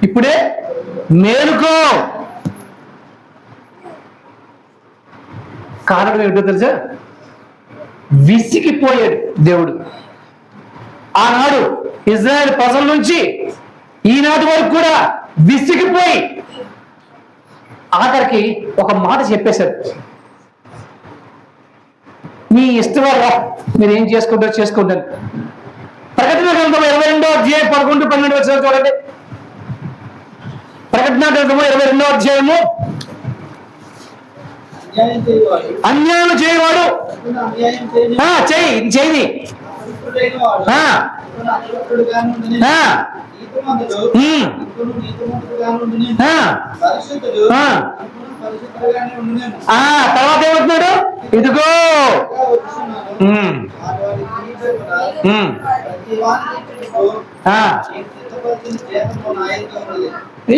ఇప్పుడే మేలుకో. కారణం ఏమిటో తెలుసా? విసిగిపోయాడు దేవుడు. ఆనాడు ఇజ్రాయెల్ ప్రజల నుంచి ఈనాటి వరకు కూడా విసిగిపోయి ఆఖరికి ఒక మాట చెప్పేశారు, మీ ఇష్టం వల్ల మీరు ఏం చేసుకుంటారో చేసుకుంటారు. ప్రకటన గ్రంథం 22:11-12 చూడండి. ప్రకటన గ్రంథము 22 అన్యాయం చేయవాడు చేయి తర్వాత ఏమవుతున్నాడు, ఇదిగో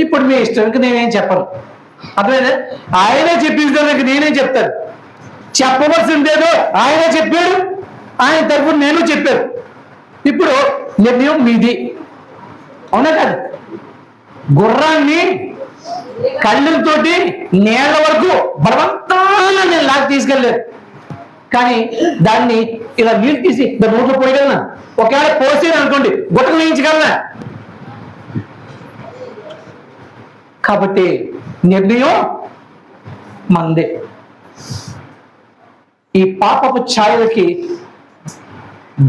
ఇప్పుడు మీ ఇష్టం, నేనేం చెప్పను. అర్థమైందా? ఆయనే చెప్పింది నేనేం చెప్తాను. చెప్పవలసిందేదో ఆయనే చెప్పాడు, ఆయన తరఫున నేను చెప్పాను. ఇప్పుడు నిర్ణయం మీది, అవునా కాదు? గుర్రాన్ని కళ్ళతోటి నేల వరకు బలవంతాన నేను లాగి తీసుకెళ్ళలేదు, కానీ దాన్ని ఇలా నీళ్ళు తీసి దాని నోట్లో పోయగలనా? ఒకవేళ పోసేది అనుకోండి, గుట్టలు వేయించగలనా? కాబట్టి నిర్ణయం మందే. ఈ పాపపు ఛాయలకి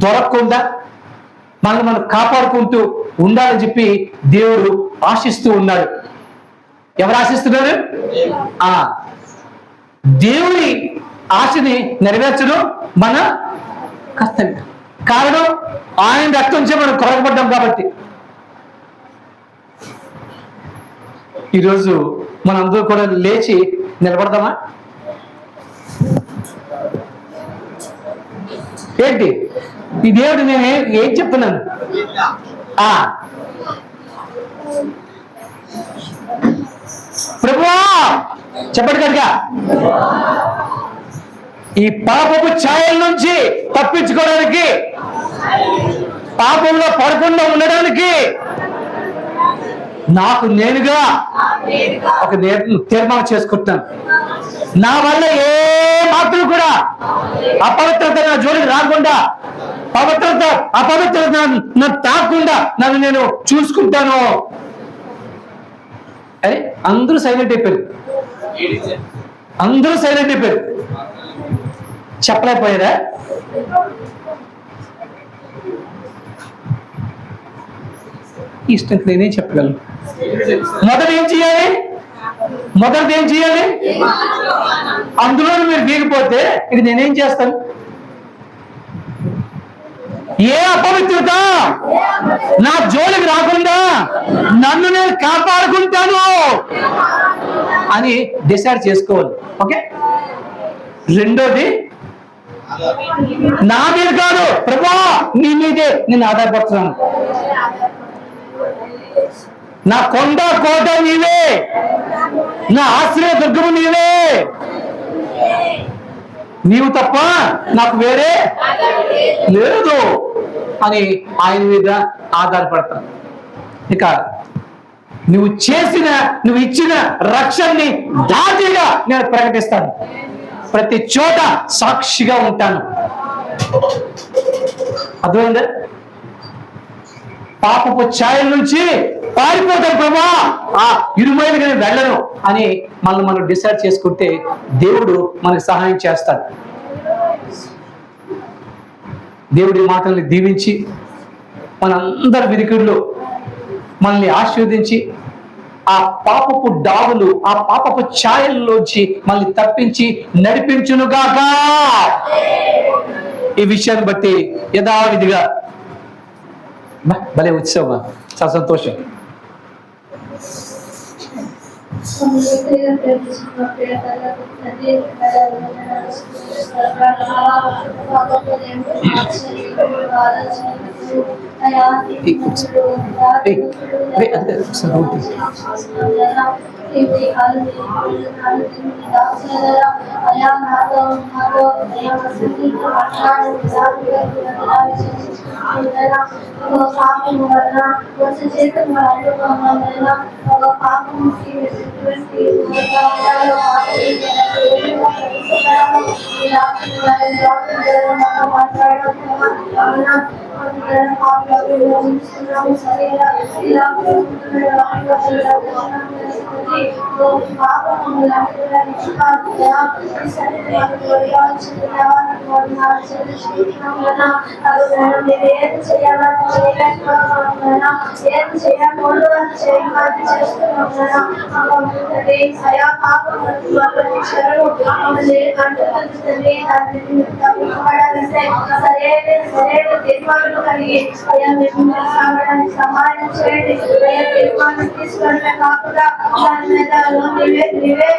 దొరకకుండా మనం కాపాడుకుంటూ ఉండాలని చెప్పి దేవుడు ఆశిస్తూ ఉన్నాడు. ఎవరు ఆశిస్తున్నారు? దేవుని ఆశని నెరవేర్చడం మన కర్తవ్యం. కారణం ఆయన రక్తం నుంచి మనం కొరకబడ్డాం కాబట్టి. ఈరోజు మనందరూ కూడా లేచి నిలబడదామా? ఏంటి ఈ దేవుడు నేను ఏం చెప్తున్నాను? ప్రభువా చెప్పండి కనుక, ఈ పాపపు ఛాయల నుంచి తప్పించుకోవడానికి, పాపంలో పడకుండా ఉండడానికి నాకు నేనుగా ఒక తీర్మానం చేసుకుంటున్నాను. నా వల్ల ఏ మాత్రం కూడా అపవిత్రత నా జోలికి రాకుండా, అపవిత్రత నన్ను తాకుండా నన్ను నేను చూసుకుంటాను అని అందరూ సైలెంట్ అయిపోయారు. అందరూ సైలెంట్ అయిపోయారు. చెప్పలేకపోయారా? ఇష్టం నేనేం చెప్పగలను. మొదట ఏం చేయాలి? అందులో మీరు దిగిపోతే ఇది నేనేం చేస్తాను? ఏ అపవిత్రత నా జోలికి రాకుండా నన్ను నేను కాపాడుకుంటాను అని డిసైడ్ చేసుకోవాలి. ఓకే, రెండోది నా మీద కాదు, ప్రభువా నీ మీదే నేను ఆధారపడుతున్నాను. నా కొండ కోట నీవే, నా ఆశ్రయ దుర్గము నీవే, నీవు తప్ప నాకు వేరే లేదు అని ఆయన మీద ఆధారపడతాను. ఇక నువ్వు ఇచ్చిన రక్షణని దాటిగా నేను ప్రకటిస్తాను. ప్రతి చోట సాక్షిగా ఉంటాను. అర్థమైందా? పాపపు ఛాయల నుంచి పారిపోతాను ప్రభా, ఆ ఇరుమైలుగా నేను వెళ్ళను అని మనం డిసైడ్ చేసుకుంటే దేవుడు మనకు సహాయం చేస్తాడు. దేవుడి మాటల్ని దీవించి మనందరి వినికిడిలో మనల్ని ఆశీర్వదించి ఆ పాపపు డాగులు, ఆ పాపపు ఛాయల్లోంచి మనల్ని తప్పించి నడిపించునుగాక. ఈ విషయాన్ని బట్టి యథావిధిగా భలే ఉత్సవం, చాలా సంతోషం. తండ్రి పాపముల ఏం చేయాలని చేయలేకపోతున్నాను, ఏం చేయకూడదు అని చేయమని చేస్తున్నాను. అయా పాపములకు అంటుతుంది తప్పించబడాలంటే సరైన తీర్మానం కలిగి అయా మేము సాగడానికి సహాయం చేయండి. అయా తీర్మానం తీసుకుంటే కాకుండా దాని మీద నీవే